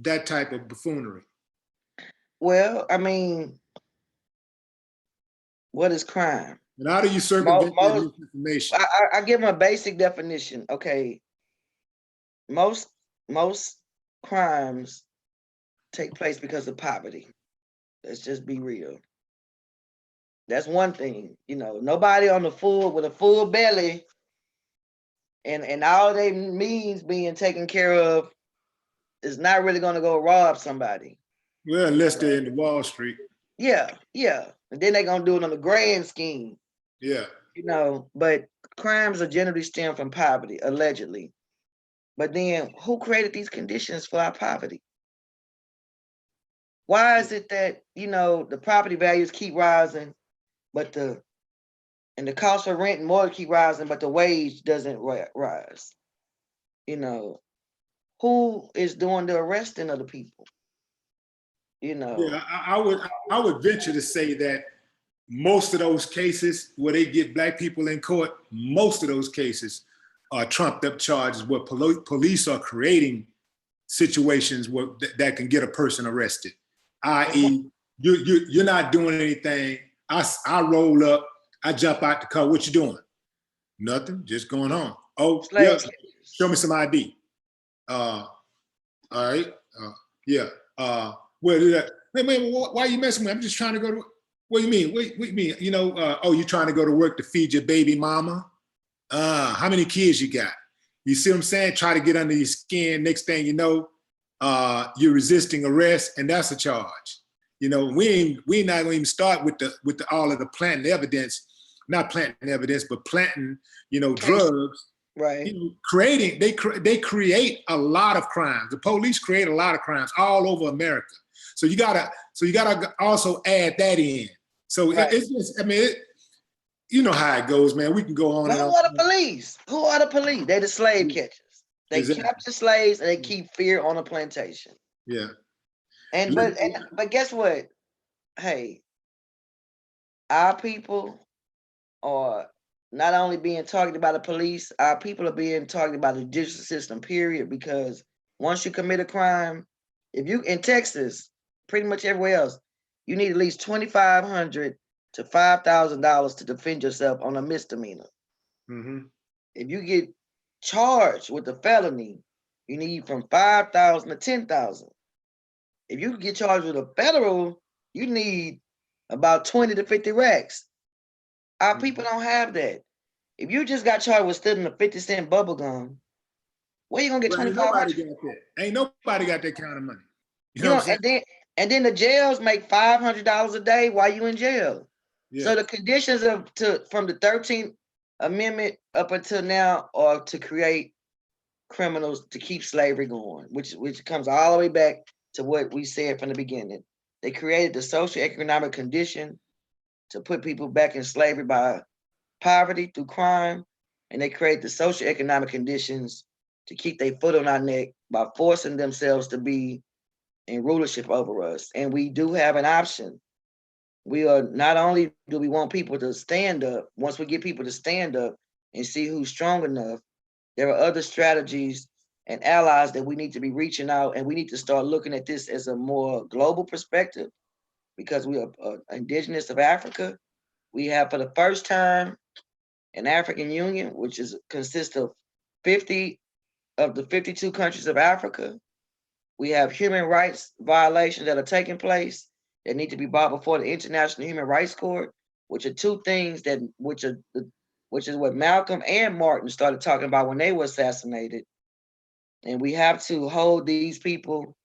Speaker 1: that type of buffoonery?
Speaker 2: Well, what is crime?
Speaker 1: And how do you circumvent that misinformation?
Speaker 2: I give them a basic definition. Okay. Most crimes take place because of poverty. Let's just be real. That's one thing. Nobody with a full belly and all they means being taken care of is not really going to go rob somebody.
Speaker 1: Well, unless they're in the Wall Street.
Speaker 2: Yeah. And then they're going to do it on the grand scheme.
Speaker 1: Yeah.
Speaker 2: But crimes are generally stem from poverty, allegedly. But then who created these conditions for our poverty? Why is it that, the property values keep rising, but the cost for rent and mortgage keep rising, but the wage doesn't rise? Who is doing the arresting of the people?
Speaker 1: Yeah, I would venture to say that most of those cases where they get Black people in court, most of those cases are trumped up charges where police are creating situations that can get a person arrested. I.e., you're not doing anything. I roll up, I jump out the car. What you doing? Nothing, just going on. Oh, yeah, show me some ID. All right, yeah. Where did that? Man, why are you messing with me? I'm just trying to go to. What do you mean? What do you mean? You're trying to go to work to feed your baby mama? How many kids you got? You see what I'm saying? Try to get under your skin. Next thing you know, you're resisting arrest, and that's a charge. We not gonna even start with all of the planting evidence not planting evidence, but planting,
Speaker 2: Case.
Speaker 1: drugs.
Speaker 2: Right.
Speaker 1: They create a lot of crimes. The police create a lot of crimes all over America. So you gotta also add that in. So
Speaker 2: Right.
Speaker 1: it's just, you know how it goes, man. We can go on.
Speaker 2: But who are the police? Who are the police? They're the slave catchers. They
Speaker 1: Exactly.
Speaker 2: capture slaves and they keep fear on a plantation.
Speaker 1: Yeah.
Speaker 2: But guess what? Hey, our people are not only being targeted by the police, our people are being targeted by the judicial system, period. Because once you commit a crime, if you in Texas, pretty much everywhere else, you need at least $2,500 to $5,000 to defend yourself on a misdemeanor.
Speaker 1: Mm-hmm.
Speaker 2: If you get charged with a felony, you need from $5,000 to $10,000. If you get charged with a federal, you need about 20 to 50 racks. Our people don't have that. If you just got charged with stealing a 50-cent bubble gum, where you gonna get $2,500?
Speaker 1: Ain't nobody got that kind of money. You know what I'm saying?
Speaker 2: And then the jails make $500 a day while you in jail. Yeah. So the conditions from the 13th Amendment up until now are to create criminals to keep slavery going, which comes all the way back to what we said from the beginning. They created the socioeconomic condition to put people back in slavery by poverty through crime, and they create the socioeconomic conditions to keep their foot on our neck by forcing themselves to be in rulership over us. And we do have an option. We are not only do we want people to stand up, once we get people to stand up and see who's strong enough, there are other strategies and allies that we need to be reaching out, and we need to start looking at this as a more global perspective because we are indigenous of Africa. We have for the first time an African Union, which consists of 50 of the 52 countries of Africa. We have human rights violations that are taking place that need to be brought before the International Human Rights Court, which are two things which is what Malcolm and Martin started talking about when they were assassinated. And we have to hold these people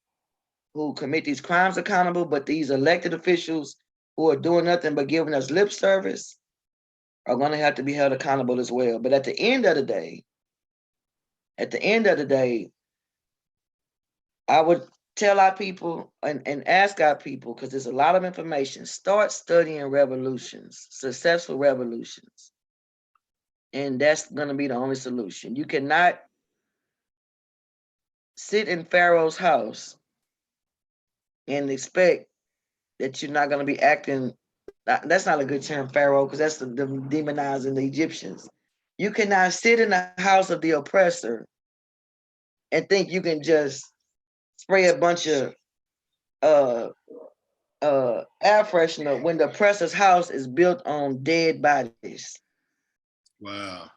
Speaker 2: who commit these crimes accountable, but these elected officials who are doing nothing but giving us lip service are going to have to be held accountable as well. But at the end of the day, I would tell our people and ask our people, because there's a lot of information, start studying revolutions, successful revolutions. And that's going to be the only solution. You cannot sit in Pharaoh's house and expect that you're not going to be acting. That's not a good term, Pharaoh, because that's the demonizing the Egyptians. You cannot sit in the house of the oppressor and think you can just spray a bunch of air freshener when the oppressor's house is built on dead bodies.
Speaker 1: Wow.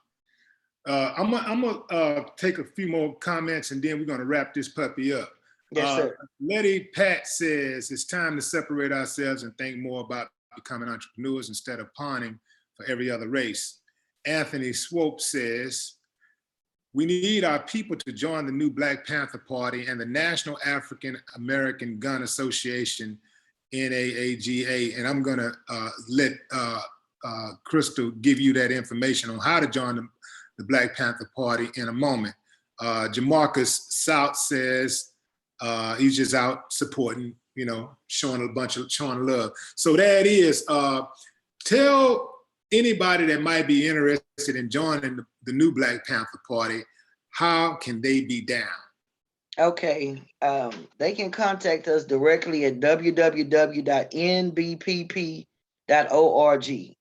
Speaker 1: I'm gonna take a few more comments and then we're gonna wrap this puppy up.
Speaker 2: Yes, sir.
Speaker 1: Letty Pat says it's time to separate ourselves and think more about becoming entrepreneurs instead of pawning for every other race. Anthony Swope says, we need our people to join the new Black Panther Party and the National African American Gun Association, NAAGA. And I'm gonna let Krystal give you that information on how to join the Black Panther Party in a moment. Jamarcus South says he's just out supporting, showing love. So that is, tell anybody that might be interested in joining the new Black Panther Party, how can they be down?
Speaker 2: Okay, they can contact us directly at www.nbpp.org,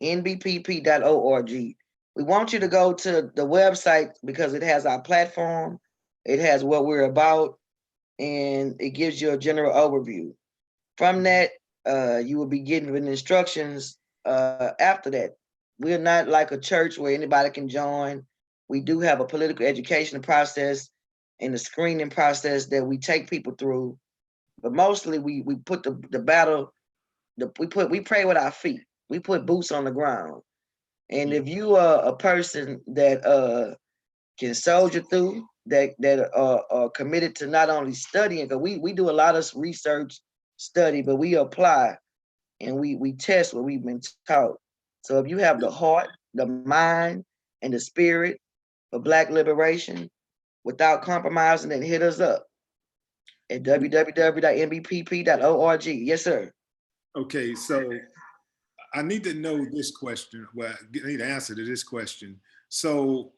Speaker 2: nbpp.org. We want you to go to the website because it has our platform, it has what we're about, and it gives you a general overview. From that, you will be getting instructions after that. We're not like a church where anybody can join. We do have a political education process and a screening process that we take people through. But mostly we put the battle, we pray with our feet. We put boots on the ground. And if you are a person that can soldier through, that are committed to not only studying, because we do a lot of research study, but we apply and we test what we've been taught. So if you have the heart, the mind, and the spirit for Black liberation without compromising, then hit us up at www.mbpp.org. Yes, sir.
Speaker 1: Okay, so I need to know this question. Well, I need to answer to this question. So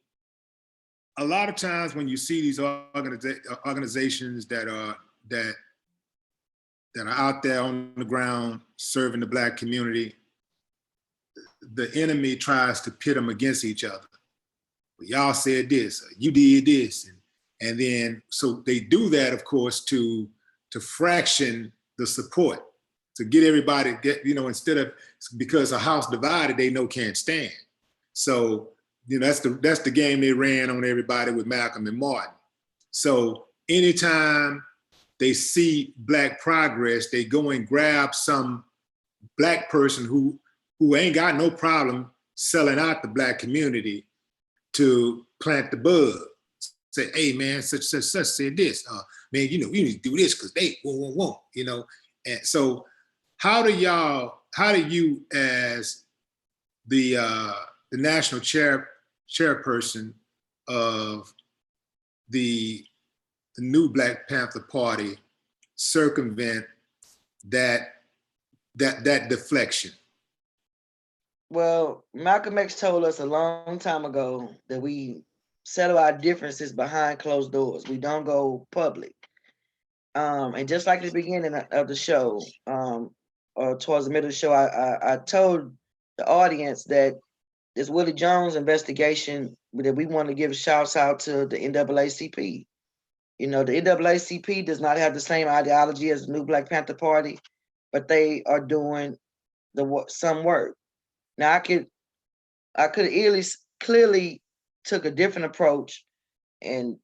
Speaker 1: a lot of times when you see these organizations that are out there on the ground serving the Black community, the enemy tries to pit them against each other. Well, y'all said this, you did this, and then so they do that, of course, to fraction the support, to get everybody instead of, because a house divided they know can't stand. So that's the game they ran on everybody with Malcolm and Martin. So anytime they see Black progress, they go and grab some Black person who ain't got no problem selling out the Black community to plant the bug. Say, hey man, such said this. Man, you need to do this because they won't. And so how do you as the national chairperson of the new Black Panther Party circumvent that deflection?
Speaker 2: Well, Malcolm X told us a long time ago that we settle our differences behind closed doors. We don't go public. And just like at the beginning of the show, or towards the middle of the show, I told the audience that this Willie Jones investigation, that we want to give shouts out to the NAACP. The NAACP does not have the same ideology as the New Black Panther Party, but they are doing some work. Now I could clearly took a different approach and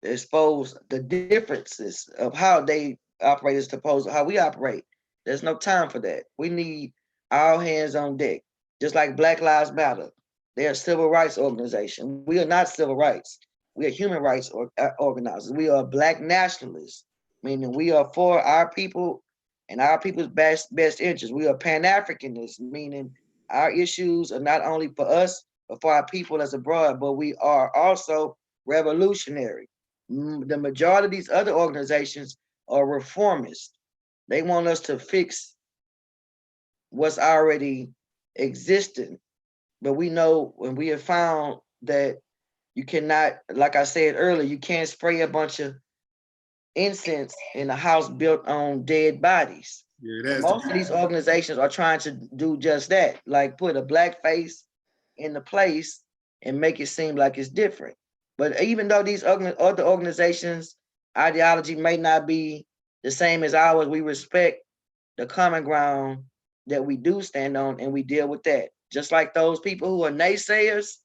Speaker 2: expose the differences of how they operate as opposed to how we operate. There's no time for that. We need all hands on deck. Just like Black Lives Matter, they're a civil rights organization. We are not civil rights. We are human rights organizers. We are Black nationalists, meaning we are for our people and our people's best interests. We are Pan-Africanists, meaning our issues are not only for us, but for our people as abroad, but we are also revolutionary. The majority of these other organizations are reformist. They want us to fix what's already existing. But we know when we have found that you cannot, like I said earlier, you can't spray a bunch of incense in a house built on dead bodies. Yeah, most of these organizations are trying to do just that, like put a Black face in the place and make it seem like it's different. But even though these other organizations' ideology may not be the same as ours, we respect the common ground that we do stand on, and we deal with that. Just like those people who are naysayers,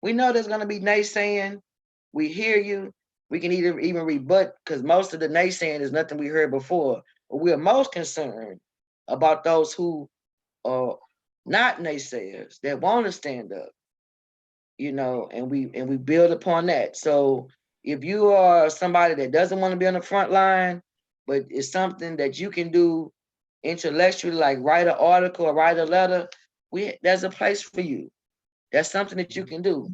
Speaker 2: we know there's going to be naysaying. We hear you. We can even rebut, because most of the naysaying is nothing we heard before. But we are most concerned about those who are not naysayers, that want to stand up, and we build upon that. So if you are somebody that doesn't want to be on the front line, but it's something that you can do intellectually, like write an article or write a letter, there's a place for you. That's something that you can do.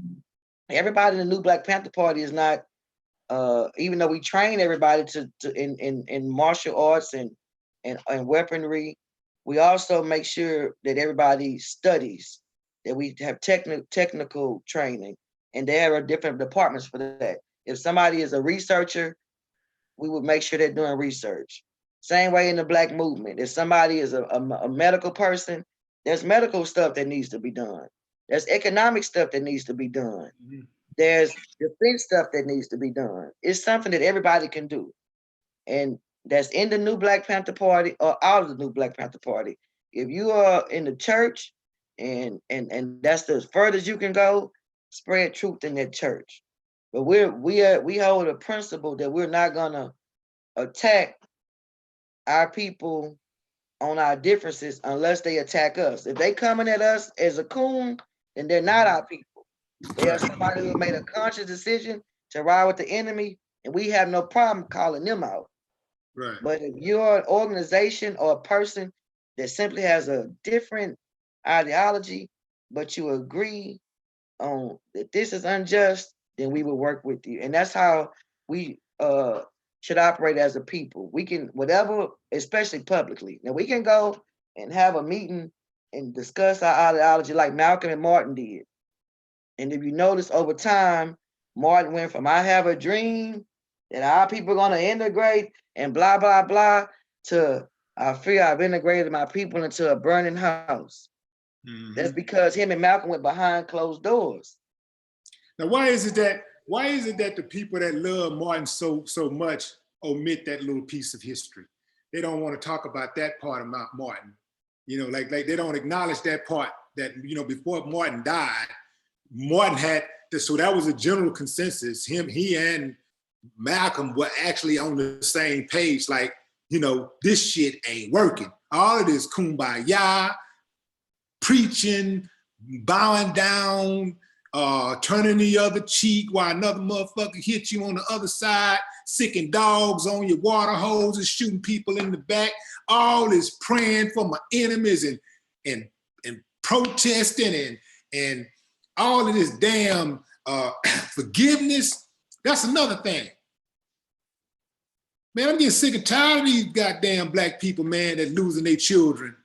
Speaker 2: Everybody in the New Black Panther Party is not, even though we train everybody in martial arts and weaponry, we also make sure that everybody studies, that we have technical training, and there are different departments for that. If somebody is a researcher, we would make sure they're doing research. Same way in the Black movement. If somebody is a medical person, there's medical stuff that needs to be done. There's economic stuff that needs to be done. Mm-hmm. There's defense stuff that needs to be done. It's something that everybody can do. And that's in the New Black Panther Party or out of the New Black Panther Party. If you are in the church and that's the furthest you can go, spread truth in that church. But we hold a principle that we're not gonna attack our people on our differences unless they attack us. If they coming at us as a coon, then they're not our people. They are somebody who made a conscious decision to ride with the enemy, and we have no problem calling them out. Right. But if you're an organization or a person that simply has a different ideology, but you agree on that this is unjust, then we will work with you. And that's how we should operate as a people. We can, whatever, especially publicly. Now we can go and have a meeting and discuss our ideology like Malcolm and Martin did. And if you notice over time, Martin went from I have a dream that our people are gonna integrate and blah blah blah to I fear I've integrated my people into a burning house. That's because him and Malcolm went behind closed doors.
Speaker 1: Now, why is it that the people that love Martin so much omit that little piece of history? They don't want to talk about that part of Martin. You know, like they don't acknowledge that part that, you know, before Martin died, Martin had this, so that was a general consensus. He and Malcolm were actually on the same page. Like, you know, this shit ain't working. All of this kumbaya, preaching, bowing down, turning the other cheek while another motherfucker hits you on the other side, sicking dogs on your water hoses, shooting people in the back. All is praying for my enemies and protesting and all of this damn forgiveness. That's another thing. Man, I'm getting sick and tired of these goddamn black people, man, that losing their children,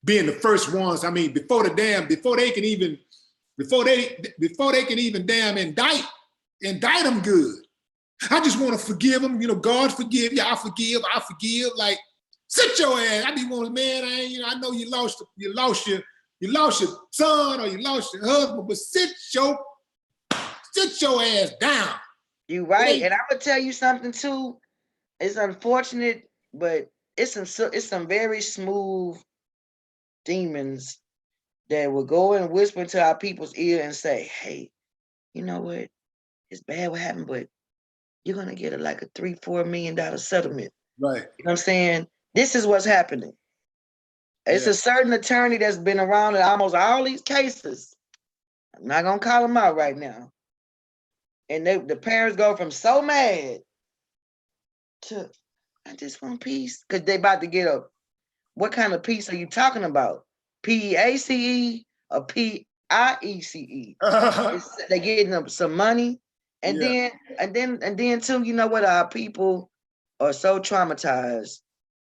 Speaker 1: being the first ones. I mean, before they can even damn indict them good. I just want to forgive them. You know, God forgive you. I forgive. Like, sit your ass. I be wanting, man. I know you lost your son or you lost your husband, but sit your ass down.
Speaker 2: You right, and I'm gonna tell you something too. It's unfortunate, but it's some very smooth demons that will go and whisper into our people's ear and say, "Hey, you know what? It's bad what happened, but you're gonna get like a $3-4 million settlement."
Speaker 1: Right.
Speaker 2: You know what I'm saying? This is what's happening. It's a certain attorney that's been around in almost all these cases. I'm not gonna call him out right now. And the parents go from so mad to, I just want peace, because they about to get a, what kind of peace are you talking about? PEACE or PIECE? They're getting them some money, and then too, you know what? Our people are so traumatized.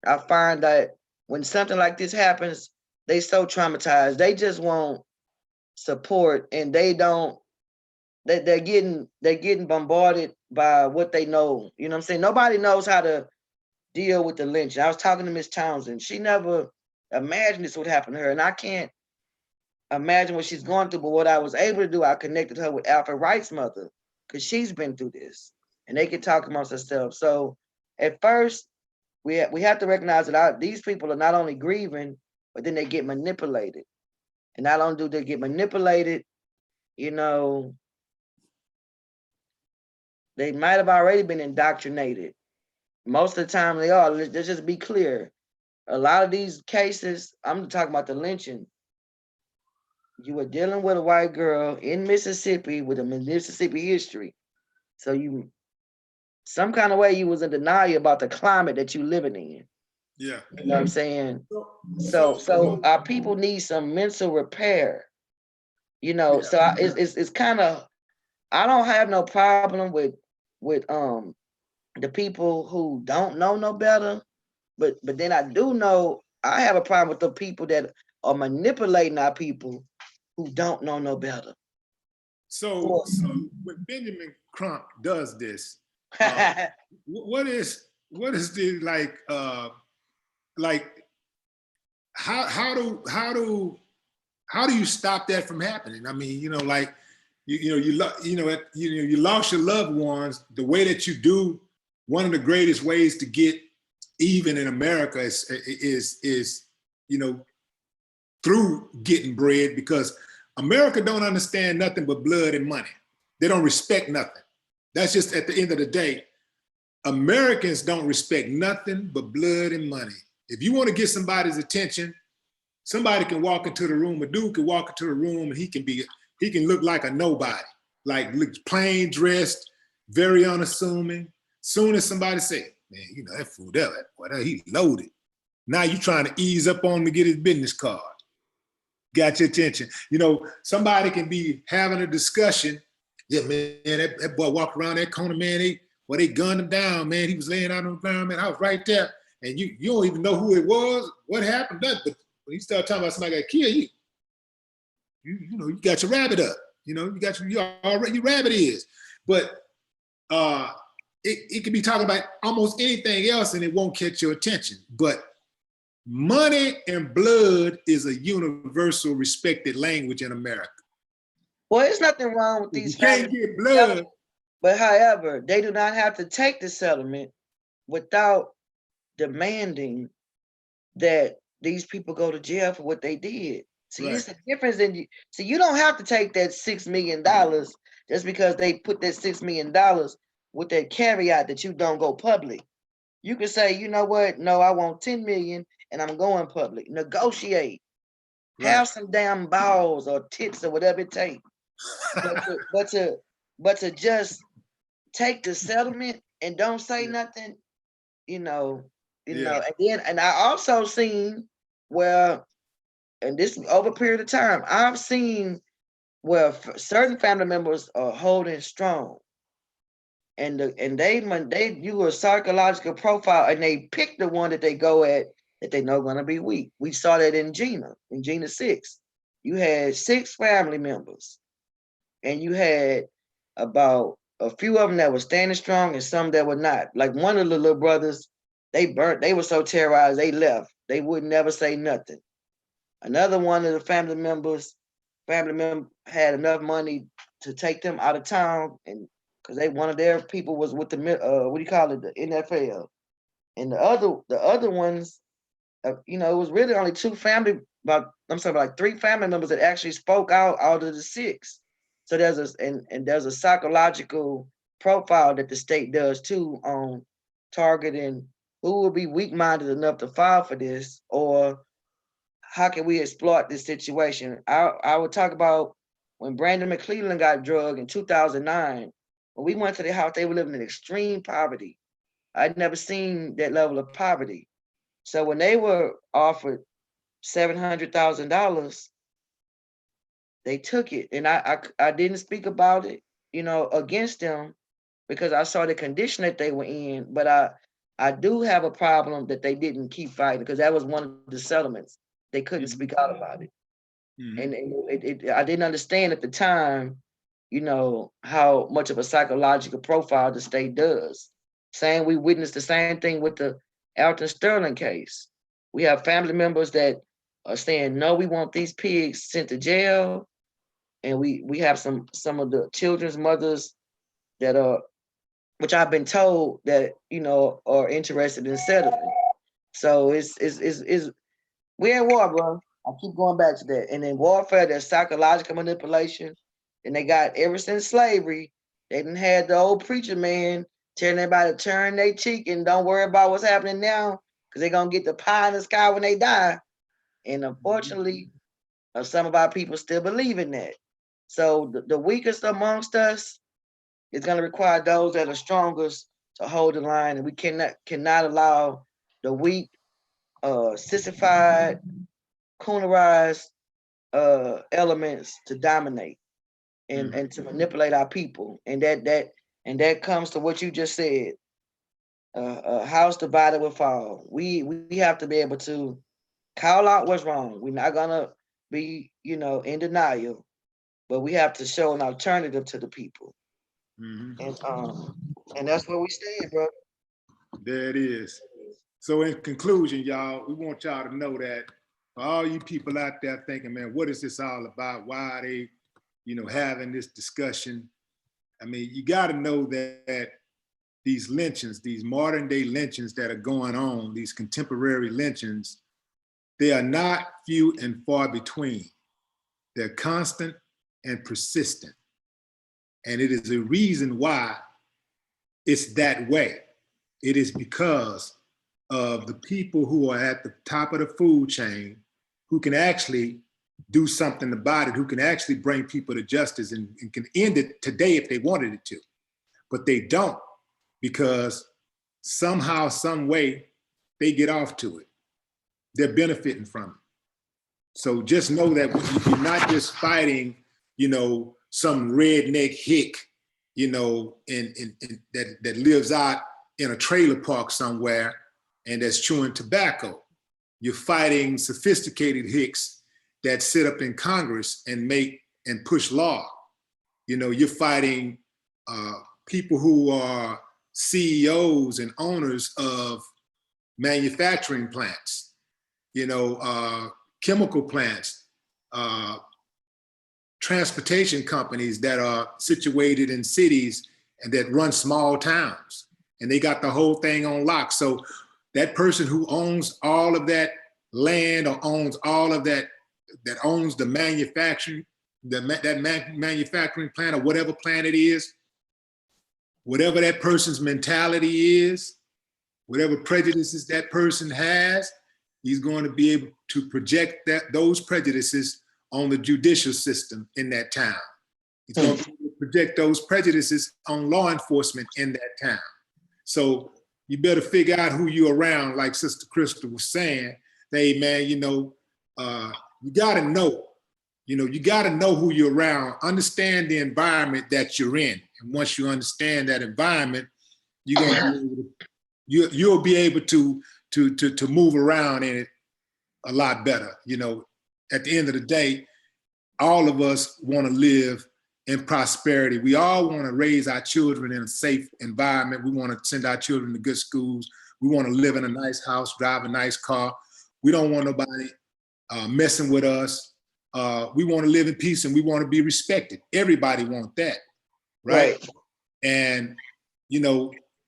Speaker 2: I find that when something like this happens, they so traumatized. They just want support, and they don't. They're getting bombarded by what they know. You know what I'm saying? Nobody knows how to deal with the lynch. I was talking to Miss Townsend. She never imagined this would happen to her, and I can't imagine what she's going through. But what I was able to do, I connected her with Alfred Wright's mother, because she's been through this, and they can talk amongst themselves. So at first, we have to recognize that these people are not only grieving, but then they get manipulated. And not only do they get manipulated, you know, they might have already been indoctrinated. Most of the time they are. Let's just be clear. A lot of these cases, I'm talking about the lynching. You were dealing with a white girl in Mississippi with a Mississippi history. So you, some kind of way, you was in denial about the climate that you living in.
Speaker 1: Yeah.
Speaker 2: You know what I'm saying? So our people need some mental repair. You know, so it's kind of, I don't have no problem with the people who don't know no better, but then I do know I have a problem with the people that are manipulating our people who don't know no better.
Speaker 1: So when Benjamin Crump does this, what is the how do you stop that from happening? I mean, you know, like you lost your loved ones. The way that you do, one of the greatest ways to get even in America is you know, through getting bread, because America don't understand nothing but blood and money. They don't respect nothing. That's just, at the end of the day, Americans don't respect nothing but blood and money. If you want to get somebody's attention, somebody can walk into the room, a dude can walk into the room and he can look like a nobody, like look plain dressed, very unassuming. Soon as somebody say, man, you know, that fool, he loaded. Now you trying to ease up on him to get his business card. Got your attention. You know, somebody can be having a discussion. Yeah, man, that boy walked around that corner, man. They gunned him down, man. He was laying out on the ground, man. I was right there. And you don't even know who it was, what happened. But when you start talking about somebody got killed, you know, you got your rabbit up. You know, your rabbit is. But it could be talking about almost anything else and it won't catch your attention. But money and blood is a universal respected language in America.
Speaker 2: Well, there's nothing wrong with these
Speaker 1: You can't get blood.
Speaker 2: But however, they do not have to take the settlement without demanding that these people go to jail for what they did. See, right. It's the difference in you. See, you don't have to take that $6 million just because they put that $6 million with that caveat that you don't go public. You can say, you know what? No, I want 10 million and I'm going public. Negotiate. Right. Have some damn balls or tits or whatever it takes. but to just take the settlement and don't say nothing, you know, and I also seen where, and this over a period of time, I've seen where certain family members are holding strong, and they do a psychological profile and they pick the one that they go at that they know gonna be weak. We saw that in Gina 6. You had 6 family members, and you had about a few of them that were standing strong and some that were not. Like one of the little brothers, they were so terrorized, they left. They would never say nothing. Another one of the family members had enough money to take them out of town, and because one of their people was with the the NFL. And the other ones, it was really only 2 family, like 3 family members that actually spoke out of the 6. So there's a psychological profile that the state does too on targeting who will be weak-minded enough to file for this, or how can we exploit this situation. I would talk about when Brandon McClellan got drugged in 2009. When we went to their house, they were living in extreme poverty. I'd never seen that level of poverty. So when they were offered $700,000, they took it, and I didn't speak about it, against them, because I saw the condition that they were in. But I do have a problem that they didn't keep fighting, because that was one of the settlements. They couldn't speak out about it, and I didn't understand at the time, how much of a psychological profile the state does. Saying we witnessed the same thing with the Alton Sterling case. We have family members that are saying, no, we want these pigs sent to jail. And we have some of the children's mothers that are, which I've been told that, are interested in settling. So it's we're at war, bro. I keep going back to that. And in warfare, there's psychological manipulation. And they got, ever since slavery, they didn't had the old preacher man telling everybody to turn their cheek and don't worry about what's happening now, because they're going to get the pie in the sky when they die. And unfortunately, some of our people still believe in that. So the weakest amongst us is going to require those that are strongest to hold the line. And we cannot allow the weak, sissified, coonerized elements to dominate and to manipulate our people. And that comes to what you just said. A house divided will fall. We have to be able to call out what's wrong. We're not gonna be, in denial, but we have to show an alternative to the people. And that's where we stand, bro.
Speaker 1: There it is. So in conclusion, y'all, we want y'all to know that for all you people out there thinking, man, what is this all about? Why are they, having this discussion? I mean, you got to know that these lynchings, these modern day lynchings that are going on, these contemporary lynchings, they are not few and far between. They're constant and persistent. And it is a reason why it's that way. It is because of the people who are at the top of the food chain, who can actually do something about it, who can actually bring people to justice and can end it today if they wanted it to. But they don't, because somehow, some way, they get off to it. They're benefiting from it. So just know that you're not just fighting, some redneck hick, that lives out in a trailer park somewhere and that's chewing tobacco. You're fighting sophisticated hicks that sit up in Congress and make and push law. You're fighting people who are CEOs and owners of manufacturing plants, chemical plants, transportation companies that are situated in cities and that run small towns, and they got the whole thing on lock. So that person who owns all of that land or owns all of that owns the manufacturing, manufacturing plant or whatever plant it is, whatever that person's mentality is, whatever prejudices that person has, he's going to be able to project those prejudices on the judicial system in that town. He's going to project those prejudices on law enforcement in that town. So you better figure out who you're around, like Sister Krystal was saying. Hey, man, you got to know. You got to know who you're around, understand the environment that you're in. And once you understand that environment, you'll be able to move around in it a lot better. At the end of the day, all of us want to live in prosperity. We all want to raise our children in a safe environment. We want to send our children to good schools. We want to live in a nice house, drive a nice car. We don't want nobody messing with us. We want to live in peace and we want to be respected. Everybody wants that, right? And,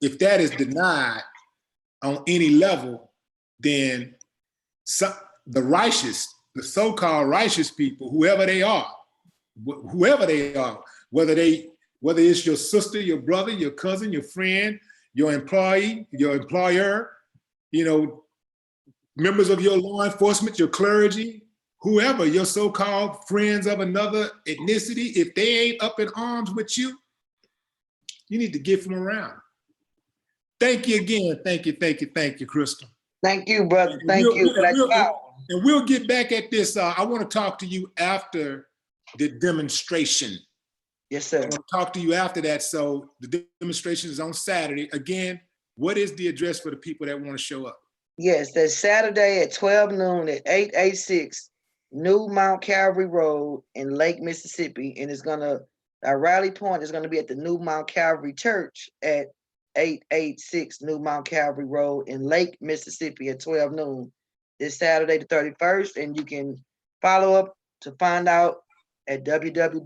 Speaker 1: if that is denied on any level, then the righteous, the so-called righteous people, whoever they are, whether it's your sister, your brother, your cousin, your friend, your employee, your employer, members of your law enforcement, your clergy, whoever, your so-called friends of another ethnicity, if they ain't up in arms with you, you need to get from around. Thank you again. Thank you, Krystal.
Speaker 2: Thank you, brother. Thank you.
Speaker 1: And we'll get back at this. I want to talk to you after the demonstration.
Speaker 2: Yes, sir.
Speaker 1: I want to talk to you after that. So the demonstration is on Saturday. Again, what is the address for the people that want to show up?
Speaker 2: Yes, that's Saturday at 12 noon at 886 New Mount Calvary Road in Lake, Mississippi. And our rally point is going to be at the New Mount Calvary Church at 886 New Mount Calvary Road in Lake, Mississippi at 12 noon. This Saturday the 31st. And you can follow up to find out at www.nbpp.org.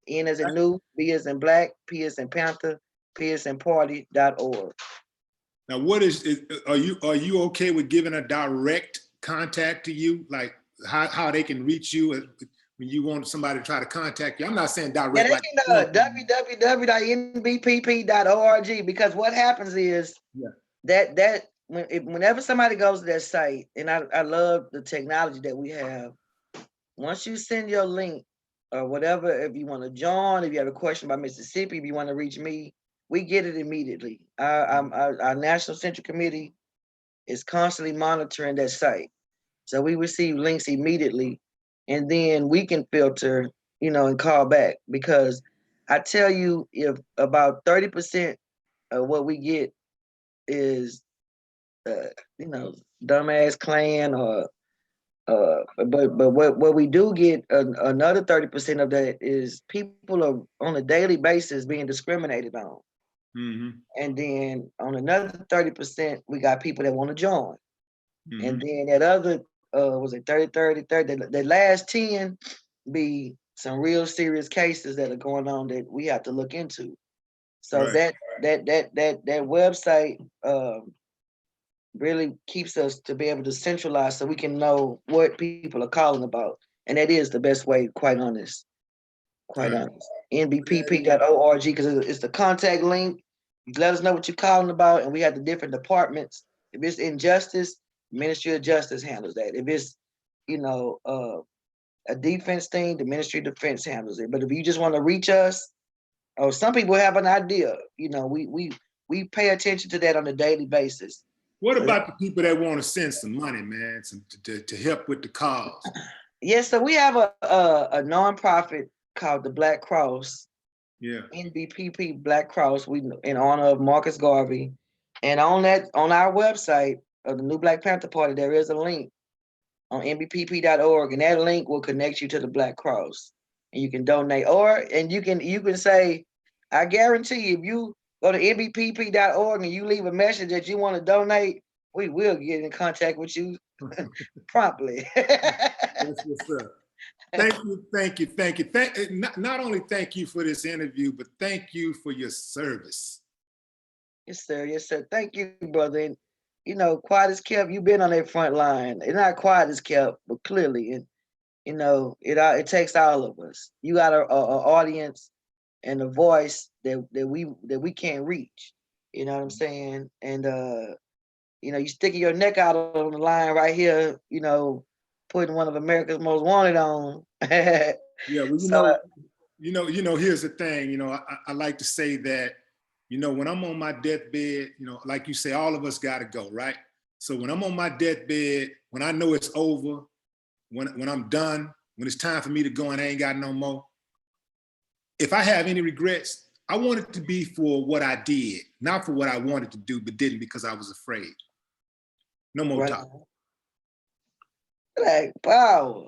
Speaker 2: N as in new, B as in black, P as in Panther, P as in party.org.
Speaker 1: Now, are you okay with giving a direct contact to you, like how they can reach you when you want somebody to try to contact you? I'm not saying direct.
Speaker 2: Yeah, www.nbpp.org, because what happens is that whenever somebody goes to that site, and I love the technology that we have. Once you send your link or whatever, if you want to join, if you have a question about Mississippi, if you want to reach me, we get it immediately. Our National Central Committee is constantly monitoring that site. So we receive links immediately, and then we can filter, and call back. Because I tell you, if about 30% of what we get is, dumbass Klan but what we do get, another 30% of that is people are on a daily basis being discriminated on. Mm-hmm. And then on another 30%, we got people that want to join. Mm-hmm. And then that other, was it 30, the last 10 be some real serious cases that are going on that we have to look into. So that website really keeps us to be able to centralize so we can know what people are calling about. And that is the best way, quite honest. NBPP.org, because it's the contact link. You let us know what you're calling about, and we have the different departments. If it's injustice, Ministry of Justice handles that. If it's, a defense thing, the Ministry of Defense handles it. But if you just want to reach us, or some people have an idea, we pay attention to that on a daily basis.
Speaker 1: What about the people that want to send some money, man, to help with the cause?
Speaker 2: Yes, so we have a nonprofit called the Black Cross.
Speaker 1: Yeah.
Speaker 2: NBPP Black Cross, we in honor of Marcus Garvey. And on our website of the New Black Panther Party, there is a link on nbpp.org, and that link will connect you to the Black Cross. And you can donate, and you can say, I guarantee you, if you go to nbpp.org and you leave a message that you want to donate, we will get in contact with you promptly.
Speaker 1: That's what's up. Thank you. Not only thank you for this interview, but thank you for your service.
Speaker 2: Yes, sir. Yes, sir. Thank you, brother. And quiet as kept. You've been on that front line. It's not quiet as kept, but clearly, and it takes all of us. You got a audience and a voice that we can't reach. You know what I'm saying? And you sticking your neck out on the line right here. Putting one of America's Most Wanted on.
Speaker 1: Yeah, well, here's the thing. I like to say that, when I'm on my deathbed, like you say, all of us got to go, right? So when I'm on my deathbed, when I know it's over, when I'm done, when it's time for me to go and I ain't got no more, if I have any regrets, I want it to be for what I did, not for what I wanted to do, but didn't because I was afraid. No more talk.
Speaker 2: Black power.